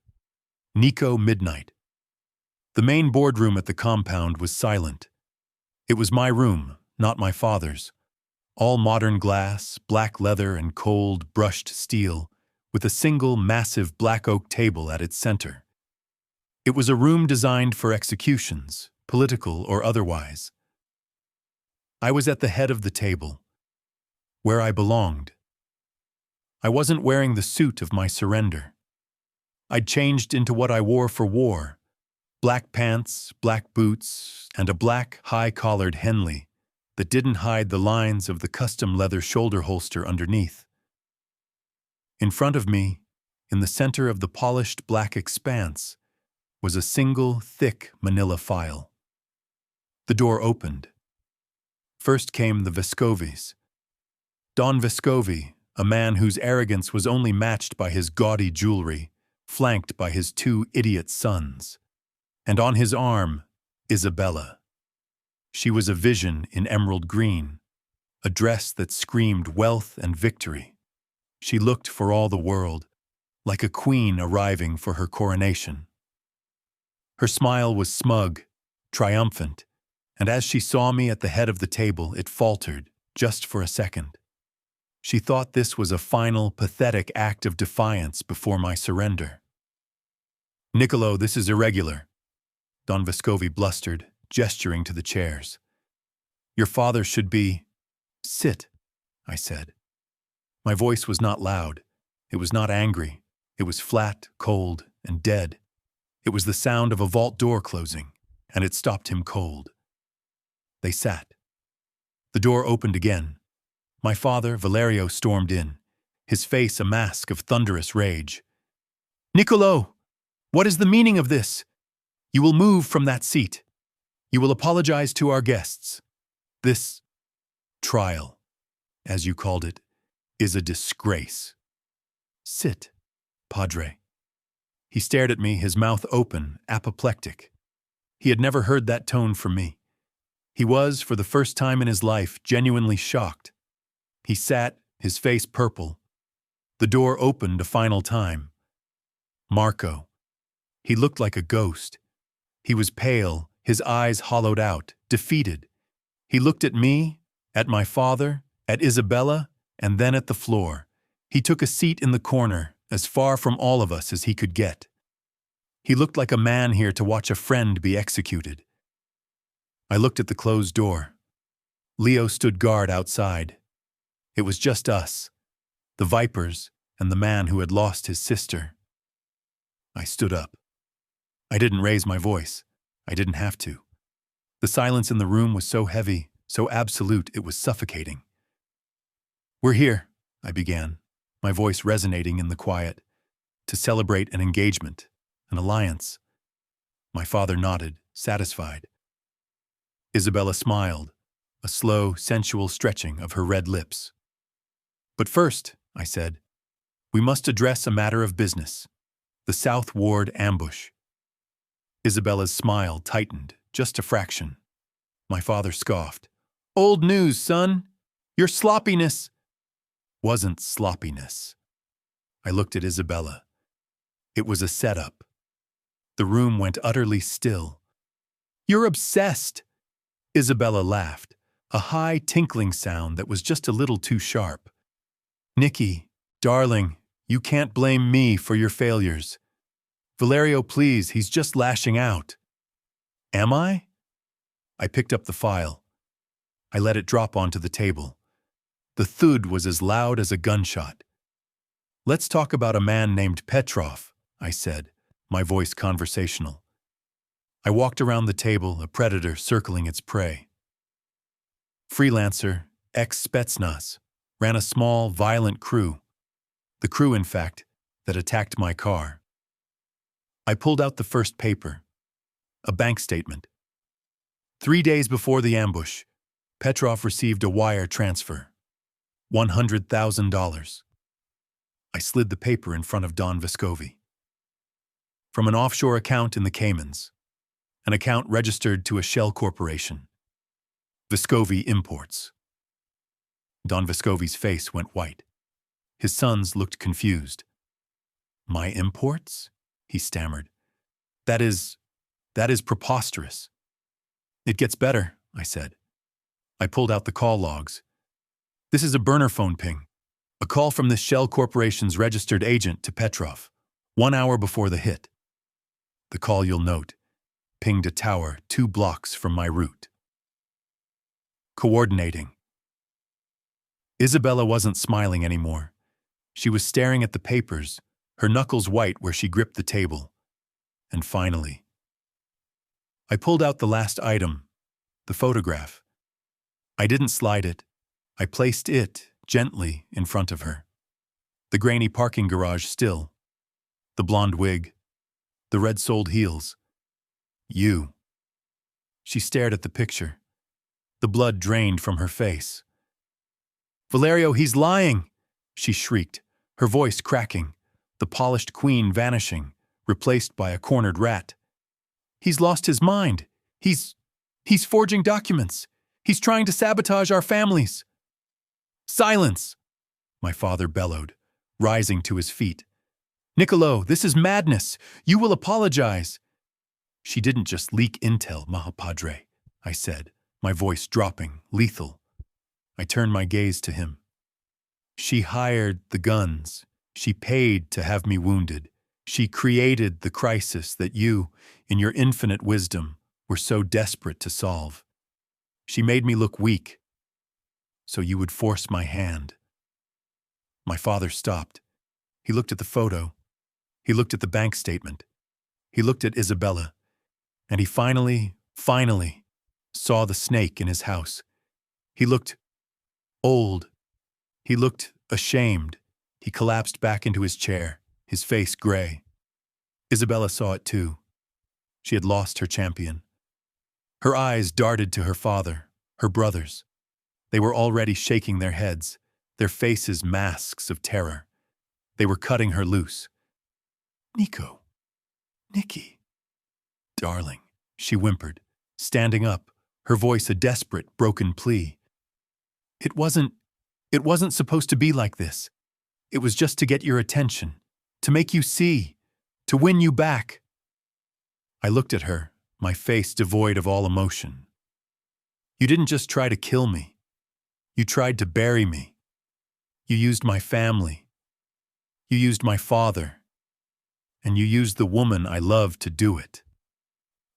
Nico Midnight. The main boardroom at the compound was silent. It was my room, not my father's. All modern glass, black leather, and cold, brushed steel, with a single massive black oak table at its center. It was a room designed for executions, political or otherwise. I was at the head of the table, where I belonged. I wasn't wearing the suit of my surrender. I'd changed into what I wore for war: black pants, black boots, and a black, high-collared Henley that didn't hide the lines of the custom leather shoulder holster underneath. In front of me, in the center of the polished black expanse, was a single, thick manila file. The door opened. First came the Vescovis. Don Vescovi, a man whose arrogance was only matched by his gaudy jewelry, flanked by his two idiot sons. And on his arm, Isabella. She was a vision in emerald green, a dress that screamed wealth and victory. She looked for all the world, like a queen arriving for her coronation. Her smile was smug, triumphant, and as she saw me at the head of the table, it faltered, just for a second. She thought this was a final, pathetic act of defiance before my surrender. "Niccolo, this is irregular," Don Vescovi blustered, gesturing to the chairs. "Your father should be—" "Sit," I said. My voice was not loud. It was not angry. It was flat, cold, and dead. It was the sound of a vault door closing, and it stopped him cold. They sat. The door opened again. My father, Valerio, stormed in, his face a mask of thunderous rage. "Niccolo, what is the meaning of this? You will move from that seat. You will apologize to our guests. This trial, as you called it, is a disgrace. Sit, Padre." He stared at me, his mouth open, apoplectic. He had never heard that tone from me. He was, for the first time in his life, genuinely shocked. He sat, his face purple. The door opened a final time. Marco. He looked like a ghost. He was pale, his eyes hollowed out, defeated. He looked at me, at my father, at Isabella, and then at the floor. He took a seat in the corner, as far from all of us as he could get. He looked like a man here to watch a friend be executed. I looked at the closed door. Leo stood guard outside. It was just us, the Vipers, and the man who had lost his sister. I stood up. I didn't raise my voice. I didn't have to. The silence in the room was so heavy, so absolute, it was suffocating. "We're here," I began, my voice resonating in the quiet, "to celebrate an engagement, an alliance." My father nodded, satisfied. Isabella smiled, a slow, sensual stretching of her red lips. "But first," I said, "we must address a matter of business, the South Ward ambush." Isabella's smile tightened, just a fraction. My father scoffed. "Old news, son. Your sloppiness—" "Wasn't sloppiness." I looked at Isabella. It was a setup. The room went utterly still. "You're obsessed." Isabella laughed, a high, tinkling sound that was just a little too sharp. "Nicky, darling, you can't blame me for your failures. Valerio, please, he's just lashing out." "Am I?" I picked up the file. I let it drop onto the table. The thud was as loud as a gunshot. "Let's talk about a man named Petrov," I said, my voice conversational. I walked around the table, a predator circling its prey. Freelancer, ex-Spetsnaz, ran a small, violent crew. The crew, in fact, that attacked my car. I pulled out the first paper, a bank statement. 3 days before the ambush, Petrov received a wire transfer. $100,000. I slid the paper in front of Don Vescovi. From an offshore account in the Caymans, an account registered to a shell corporation. Vescovi Imports. Don Vescovi's face went white. His sons looked confused. "My imports?" he stammered. That is preposterous." "It gets better," I said. I pulled out the call logs. "This is a burner phone ping. A call from this Shell Corporation's registered agent to Petrov, 1 hour before the hit. The call, you'll note, pinged a tower 2 blocks from my route." coordinating. Isabella wasn't smiling anymore. She was staring at the papers, her knuckles white where she gripped the table. And finally, I pulled out the last item, the photograph. I didn't slide it. I placed it gently in front of her. The grainy parking garage still, the blonde wig, the red-soled heels. You. She stared at the picture. The blood drained from her face. "Valerio, he's lying!" she shrieked, her voice cracking, the polished queen vanishing, replaced by a cornered rat. "He's lost his mind. He's forging documents. He's trying to sabotage our families." "Silence!" my father bellowed, rising to his feet. "Niccolo, this is madness. You will apologize." "She didn't just leak intel, Mahapadre," I said, my voice dropping, lethal. I turned my gaze to him. "She hired the guns. She paid to have me wounded. She created the crisis that you, in your infinite wisdom, were so desperate to solve. She made me look weak, so you would force my hand." My father stopped. He looked at the photo. He looked at the bank statement. He looked at Isabella. And he finally saw the snake in his house. He looked old. He looked ashamed. He collapsed back into his chair, his face gray. Isabella saw it too. She had lost her champion. Her eyes darted to her father, her brothers. They were already shaking their heads, their faces masks of terror. They were cutting her loose. "Nico, Nicky, darling," she whimpered, standing up, her voice a desperate, broken plea. It wasn't supposed to be like this. It was just to get your attention, to make you see, to win you back." I looked at her, my face devoid of all emotion. "You didn't just try to kill me. You tried to bury me. You used my family. You used my father. And you used the woman I loved to do it."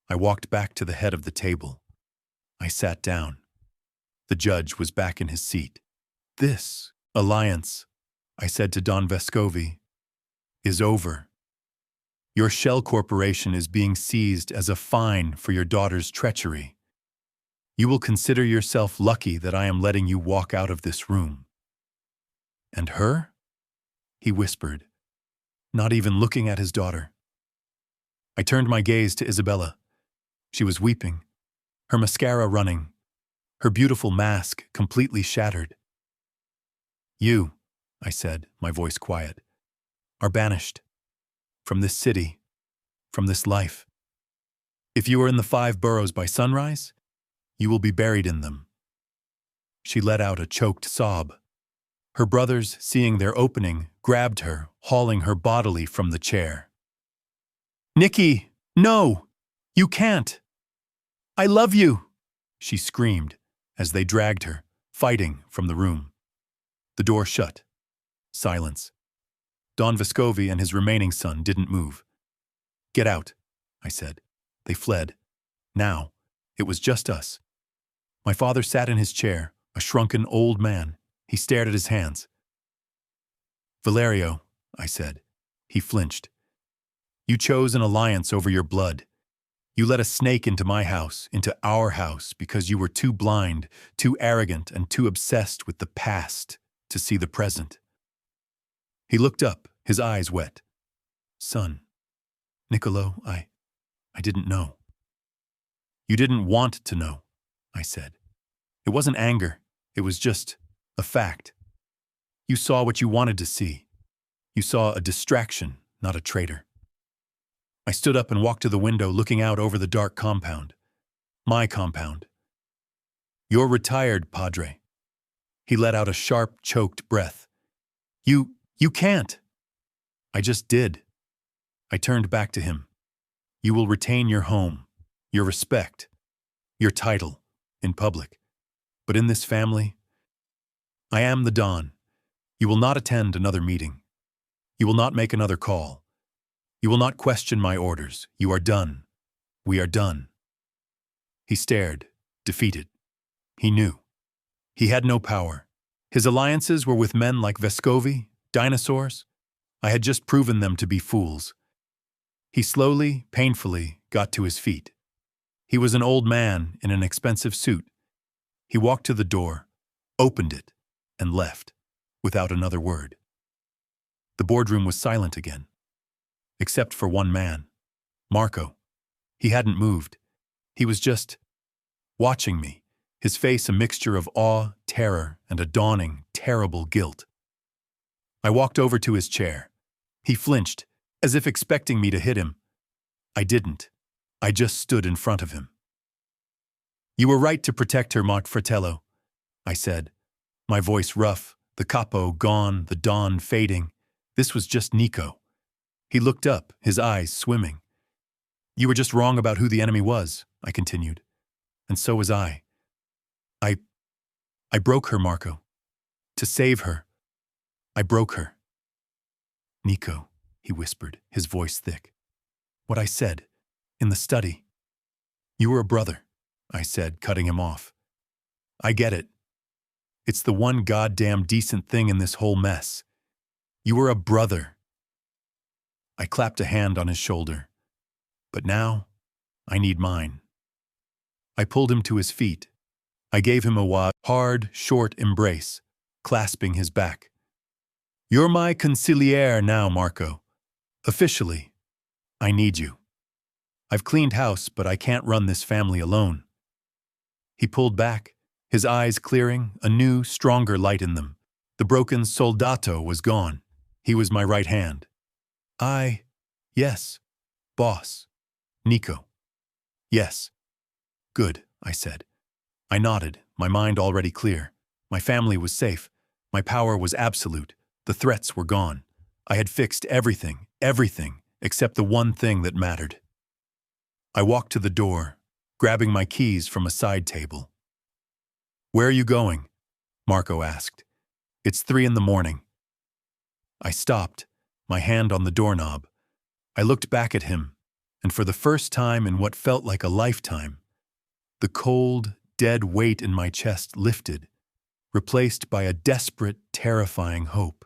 I walked back to the head of the table. I sat down. The judge was back in his seat. "This alliance," I said to Don Vescovi, "is over. Your shell corporation is being seized as a fine for your daughter's treachery. You will consider yourself lucky that I am letting you walk out of this room." "And her?" he whispered, not even looking at his daughter. I turned my gaze to Isabella. She was weeping, her mascara running, her beautiful mask completely shattered. "You," I said, my voice quiet, "are banished. From this city, from this life. If you are in the 5 boroughs by sunrise, you will be buried in them." She let out a choked sob. Her brothers, seeing their opening, grabbed her, hauling her bodily from the chair. "Nicky, no! You can't! I love you!" she screamed as they dragged her, fighting, from the room. The door shut. Silence. Don Vescovi and his remaining son didn't move. "Get out," I said. They fled. Now, it was just us. My father sat in his chair, a shrunken old man. He stared at his hands. "Valerio," I said. He flinched. "You chose an alliance over your blood. You let a snake into my house, into our house, because you were too blind, too arrogant, and too obsessed with the past to see the present." He looked up, his eyes wet. "Son, Niccolo, I didn't know." "You didn't want to know," I said. "It wasn't anger. It was just a fact. You saw what you wanted to see. You saw a distraction, not a traitor." I stood up and walked to the window, looking out over the dark compound. My compound. "You're retired, Padre." He let out a sharp, choked breath. You can't." "I just did." I turned back to him. "You will retain your home, your respect, your title, in public. But in this family, I am the Don. You will not attend another meeting. You will not make another call. You will not question my orders. You are done. We are done." He stared, defeated. He knew. He had no power. His alliances were with men like Vescovi, dinosaurs. I had just proven them to be fools. He slowly, painfully got to his feet. He was an old man in an expensive suit. He walked to the door, opened it, and left, without another word. The boardroom was silent again, except for one man, Marco. He hadn't moved. He was just watching me, his face a mixture of awe, terror, and a dawning, terrible guilt. I walked over to his chair. He flinched, as if expecting me to hit him. I didn't. I just stood in front of him. "You were right to protect her, Mark Fratello," I said, my voice rough, the capo gone, the dawn fading. This was just Nico. He looked up, his eyes swimming. "You were just wrong about who the enemy was," I continued. "And so was I. I broke her, Marco. To save her. I broke her." "Nico," he whispered, his voice thick. "What I said, in the study." "You were a brother," I said, cutting him off. "I get it. It's the one goddamn decent thing in this whole mess. You were a brother." I clapped a hand on his shoulder. "But now, I need mine." I pulled him to his feet. I gave him a hard, short embrace, clasping his back. "You're my consigliere now, Marco. Officially. I need you. I've cleaned house, but I can't run this family alone." He pulled back, his eyes clearing, a new, stronger light in them. The broken soldato was gone. He was my right hand. Yes, boss. Nico. "Yes." "Good," I said. I nodded, my mind already clear. My family was safe. My power was absolute. The threats were gone. I had fixed everything, except the one thing that mattered. I walked to the door, grabbing my keys from a side table. "Where are you going?" Marco asked. "It's 3 a.m. I stopped, my hand on the doorknob. I looked back at him, and for the first time in what felt like a lifetime, the cold, dead weight in my chest lifted, replaced by a desperate, terrifying hope.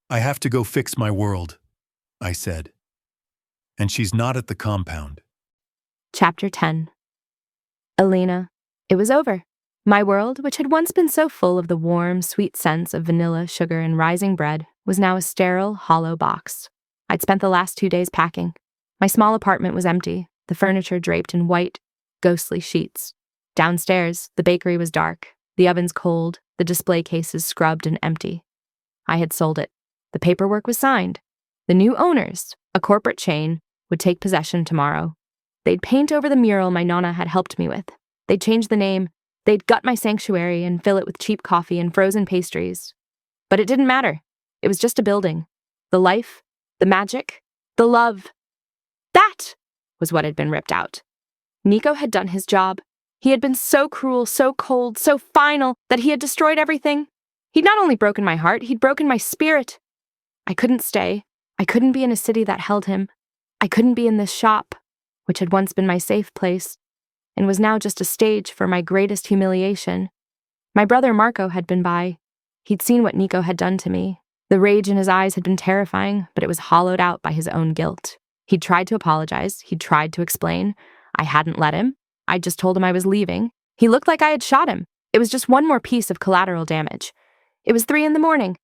"I have to go fix my world," I said. "And she's not at the compound." Chapter 10. Elena. It was over. My world, which had once been so full of the warm, sweet scents of vanilla, sugar, and rising bread, was now a sterile, hollow box. I'd spent the last 2 days packing. My small apartment was empty, the furniture draped in white, ghostly sheets. Downstairs, the bakery was dark, the ovens cold, the display cases scrubbed and empty. I had sold it. The paperwork was signed. The new owners, a corporate chain, would take possession tomorrow. They'd paint over the mural my nonna had helped me with. They'd change the name. They'd gut my sanctuary and fill it with cheap coffee and frozen pastries. But it didn't matter. It was just a building. The life, the magic, the love. That was what had been ripped out. Nico had done his job. He had been so cruel, so cold, so final that he had destroyed everything. He'd not only broken my heart, he'd broken my spirit. I couldn't stay. I couldn't be in a city that held him. I couldn't be in this shop, which had once been my safe place, and was now just a stage for my greatest humiliation. My brother Marco had been by. He'd seen what Nico had done to me. The rage in his eyes had been terrifying, but it was hollowed out by his own guilt. He'd tried to apologize. He'd tried to explain. I hadn't let him. I just told him I was leaving. He looked like I had shot him. It was just one more piece of collateral damage. It was 3 a.m.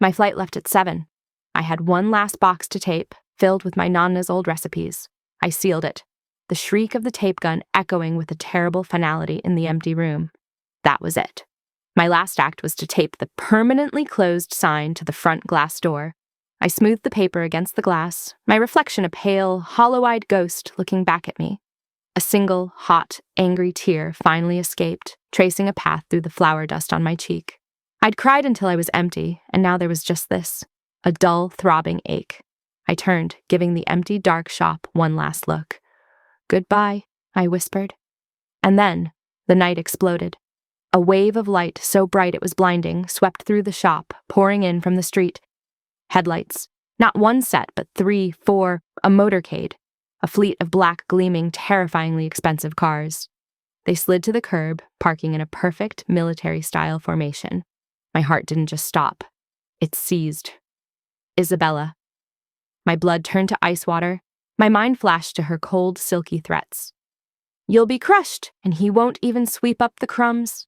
My flight left at 7. I had one last box to tape, filled with my nonna's old recipes. I sealed it, the shriek of the tape gun echoing with a terrible finality in the empty room. That was it. My last act was to tape the permanently closed sign to the front glass door. I smoothed the paper against the glass, my reflection a pale, hollow-eyed ghost looking back at me. A single, hot, angry tear finally escaped, tracing a path through the flour dust on my cheek. I'd cried until I was empty, and now there was just this, a dull, throbbing ache. I turned, giving the empty, dark shop one last look. "Goodbye," I whispered. And then, the night exploded. A wave of light so bright it was blinding swept through the shop, pouring in from the street. Headlights. Not one set, but 3, 4, a motorcade. A fleet of black, gleaming, terrifyingly expensive cars. They slid to the curb, parking in a perfect military-style formation. My heart didn't just stop. It seized. Isabella. My blood turned to ice water. My mind flashed to her cold, silky threats. You'll be crushed, and he won't even sweep up the crumbs.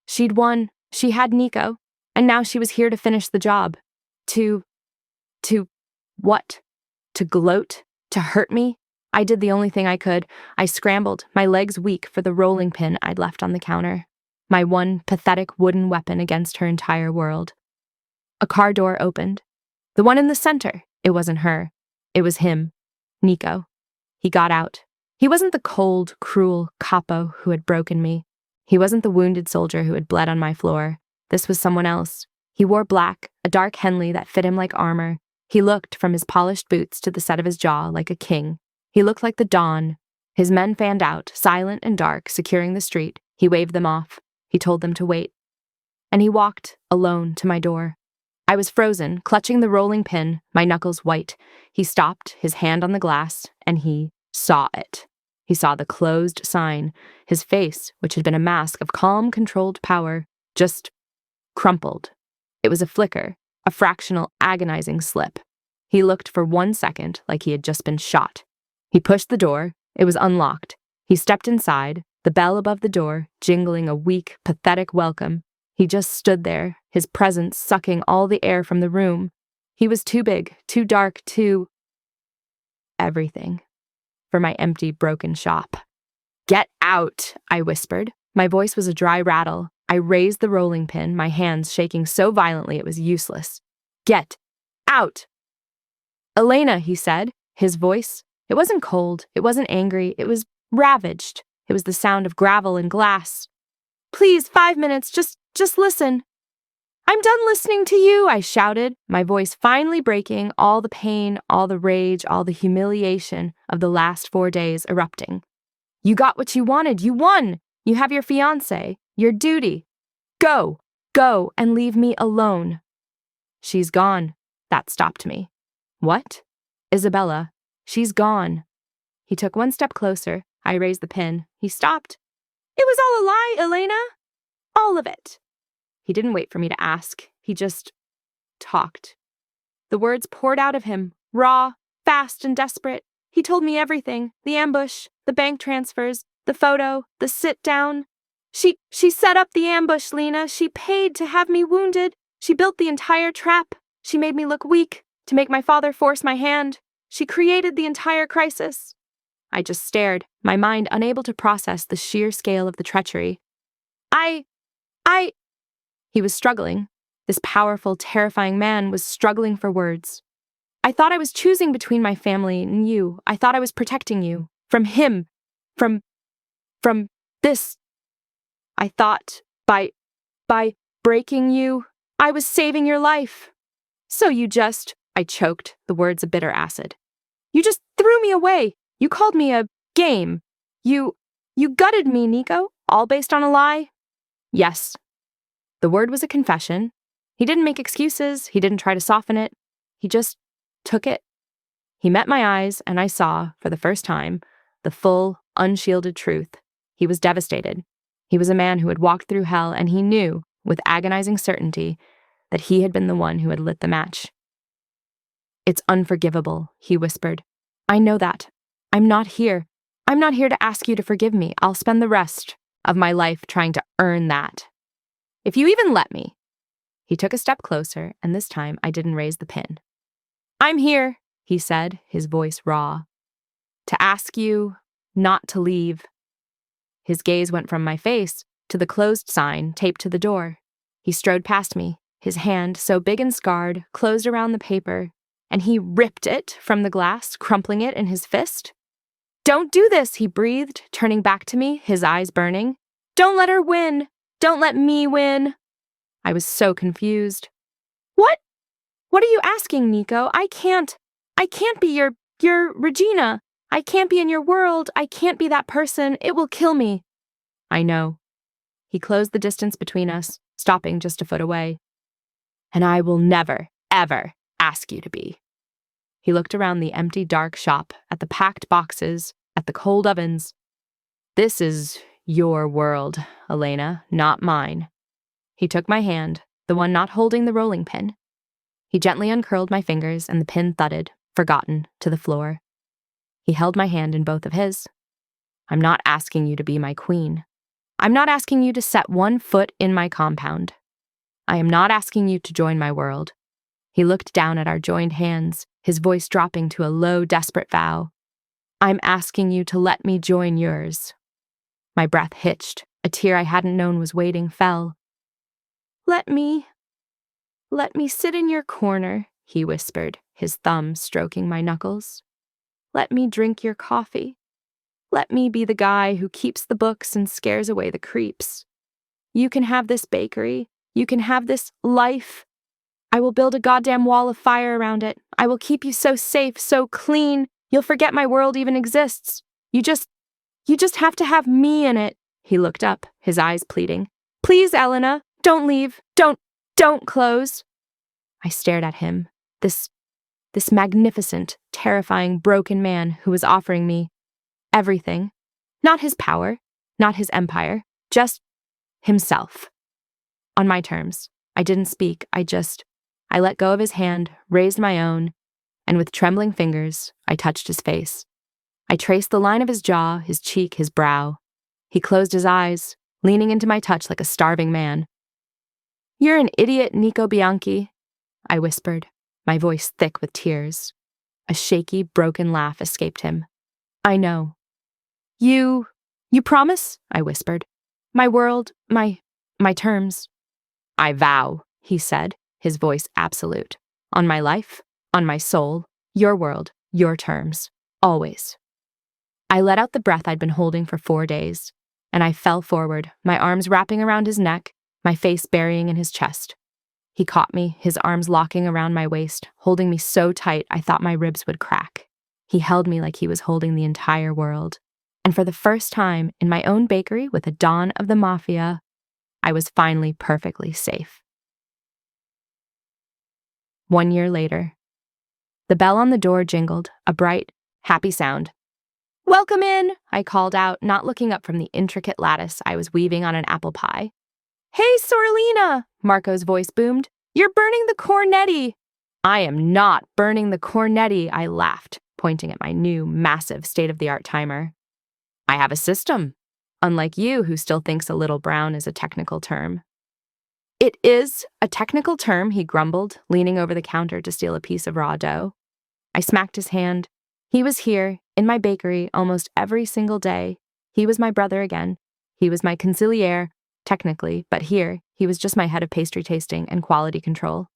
She'd won. She had Nico. And now she was here to finish the job. To what? To gloat? To hurt me? I did the only thing I could. I scrambled, my legs weak for the rolling pin I'd left on the counter. My one pathetic wooden weapon against her entire world. A car door opened. The one in the center. It wasn't her. It was him. Nico. He got out. He wasn't the cold, cruel Capo who had broken me. He wasn't the wounded soldier who had bled on my floor. This was someone else. He wore black, a dark Henley that fit him like armor. He looked, from his polished boots to the set of his jaw, like a king. He looked like the dawn. His men fanned out, silent and dark, securing the street. He waved them off. He told them to wait. And he walked, alone, to my door. I was frozen, clutching the rolling pin, my knuckles white. He stopped, his hand on the glass, and he saw it. He saw the closed sign. His face, which had been a mask of calm, controlled power, just crumpled. It was a flicker, a fractional, agonizing slip. He looked for 1 second like he had just been shot. He pushed the door. It was unlocked. He stepped inside, the bell above the door jingling a weak, pathetic welcome. He just stood there, his presence sucking all the air from the room. He was too big, too dark, too everything for my empty, broken shop. Get out, I whispered. My voice was a dry rattle. I raised the rolling pin, my hands shaking so violently it was useless. Get out! Elena, he said, his voice. It wasn't cold, it wasn't angry, it was ravaged. It was the sound of gravel and glass. Please, 5 minutes, just listen. I'm done listening to you, I shouted, my voice finally breaking, all the pain, all the rage, all the humiliation of the last 4 days erupting. You got what you wanted, you won! You have your fiancé, your duty. Go and leave me alone. She's gone. That stopped me. What? Isabella. She's gone. He took 1 step closer. I raised the pin. He stopped. It was all a lie, Elena. All of it. He didn't wait for me to ask. He just talked. The words poured out of him, raw, fast, and desperate. He told me everything. The ambush, the bank transfers, the photo, the sit-down. She set up the ambush, Lena. She paid to have me wounded. She built the entire trap. She made me look weak, to make my father force my hand. She created the entire crisis. I just stared, my mind unable to process the sheer scale of the treachery. He was struggling. This powerful, terrifying man was struggling for words. I thought I was choosing between my family and you. I thought I was protecting you. From him. From this. I thought, by breaking you, I was saving your life. So you just, I choked, the words a bitter acid. You just threw me away. You called me a game. You gutted me, Nico, all based on a lie? Yes. The word was a confession. He didn't make excuses. He didn't try to soften it. He just took it. He met my eyes, and I saw, for the first time, the full, unshielded truth. He was devastated. He was a man who had walked through hell, and he knew, with agonizing certainty, that he had been the one who had lit the match. It's unforgivable, he whispered. I know that. I'm not here. I'm not here to ask you to forgive me. I'll spend the rest of my life trying to earn that. If you even let me. He took a step closer, and this time I didn't raise the pin. I'm here, he said, his voice raw, to ask you not to leave. His gaze went from my face to the closed sign taped to the door. He strode past me, his hand, so big and scarred, closed around the paper, and he ripped it from the glass, crumpling it in his fist. Don't do this, he breathed, turning back to me, his eyes burning. Don't let her win. Don't let me win. I was so confused. What? What are you asking, Nico? I can't be your Regina. I can't be in your world. I can't be that person. It will kill me. I know. He closed the distance between us, stopping just a foot away. And I will never, ever ask you to be. He looked around the empty, dark shop, at the packed boxes, at the cold ovens. This is your world, Elena, not mine. He took my hand, the one not holding the rolling pin. He gently uncurled my fingers and the pin thudded, forgotten, to the floor. He held my hand in both of his. I'm not asking you to be my queen. I'm not asking you to set one foot in my compound. I am not asking you to join my world. He looked down at our joined hands, his voice dropping to a low, desperate vow. I'm asking you to let me join yours. My breath hitched. A tear I hadn't known was waiting fell. Let me sit in your corner, he whispered, his thumb stroking my knuckles. Let me drink your coffee. Let me be the guy who keeps the books and scares away the creeps. You can have this bakery. You can have this life. I will build a goddamn wall of fire around it. I will keep you so safe, so clean, you'll forget my world even exists. You just have to have me in it. He looked up, his eyes pleading. Please, Elena, don't leave. Don't close. I stared at him, this magnificent, terrifying, broken man who was offering me everything. Not his power, not his empire, just himself. On my terms. I didn't speak, I let go of his hand, raised my own, and with trembling fingers, I touched his face. I traced the line of his jaw, his cheek, his brow. He closed his eyes, leaning into my touch like a starving man. You're an idiot, Nico Bianchi, I whispered, my voice thick with tears. A shaky, broken laugh escaped him. I know. You promise? I whispered. My world, my terms. I vow, he said, his voice absolute. On my life, on my soul, your world, your terms, always. I let out the breath I'd been holding for 4 days, and I fell forward, my arms wrapping around his neck, my face burying in his chest. He caught me, his arms locking around my waist, holding me so tight I thought my ribs would crack. He held me like he was holding the entire world. And for the first time in my own bakery with a Don of the Mafia, I was finally perfectly safe. 1 year later. The bell on the door jingled, a bright, happy sound. Welcome in, I called out, not looking up from the intricate lattice I was weaving on an apple pie. Hey, Sorlina, Marco's voice boomed. You're burning the cornetti. I am not burning the cornetti, I laughed, pointing at my new, massive, state-of-the-art timer. I have a system, unlike you who still thinks a little brown is a technical term. It is a technical term, he grumbled, leaning over the counter to steal a piece of raw dough. I smacked his hand. He was here, in my bakery, almost every single day. He was my brother again. He was my consigliere, technically, but here, he was just my head of pastry tasting and quality control.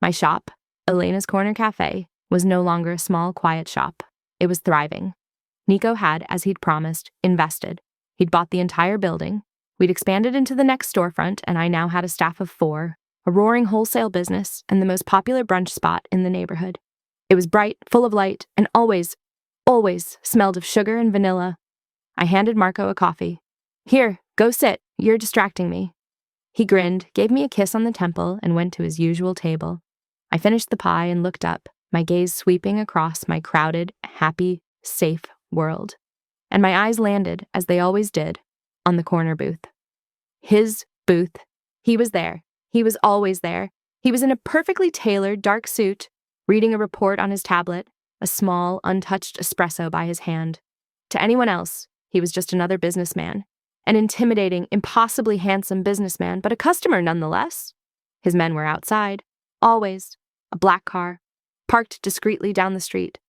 My shop, Elena's Corner Cafe, was no longer a small, quiet shop. It was thriving. Nico had, as he'd promised, invested. He'd bought the entire building. We'd expanded into the next storefront, and I now had a staff of 4, a roaring wholesale business, and the most popular brunch spot in the neighborhood. It was bright, full of light, and always smelled of sugar and vanilla. I handed Marco a coffee. Here, go sit. You're distracting me. He grinned, gave me a kiss on the temple, and went to his usual table. I finished the pie and looked up, my gaze sweeping across my crowded, happy, safe world. And my eyes landed, as they always did, on the corner booth. His booth. He was there. He was always there. He was in a perfectly tailored dark suit, reading a report on his tablet, a small, untouched espresso by his hand. To anyone else, he was just another businessman, an intimidating, impossibly handsome businessman, but a customer nonetheless. His men were outside, always, a black car, parked discreetly down the street.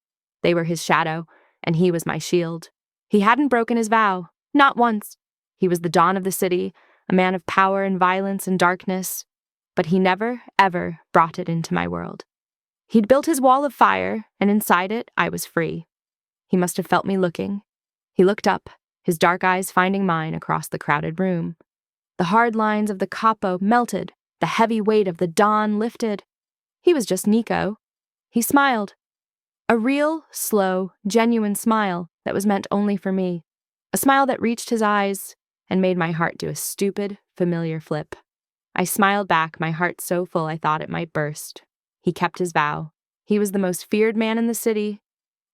They were his shadow, and he was my shield. He hadn't broken his vow, not once. He was the Don of the city, a man of power and violence and darkness, but he never, ever brought it into my world. He'd built his wall of fire, and inside it, I was free. He must have felt me looking. He looked up, his dark eyes finding mine across the crowded room. The hard lines of the Capo melted, the heavy weight of the Don lifted. He was just Nico. He smiled. A real, slow, genuine smile that was meant only for me. A smile that reached his eyes and made my heart do a stupid, familiar flip. I smiled back, my heart so full I thought it might burst. He kept his vow. He was the most feared man in the city,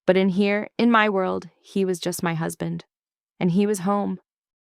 but in my world, he was just my husband. And he was home.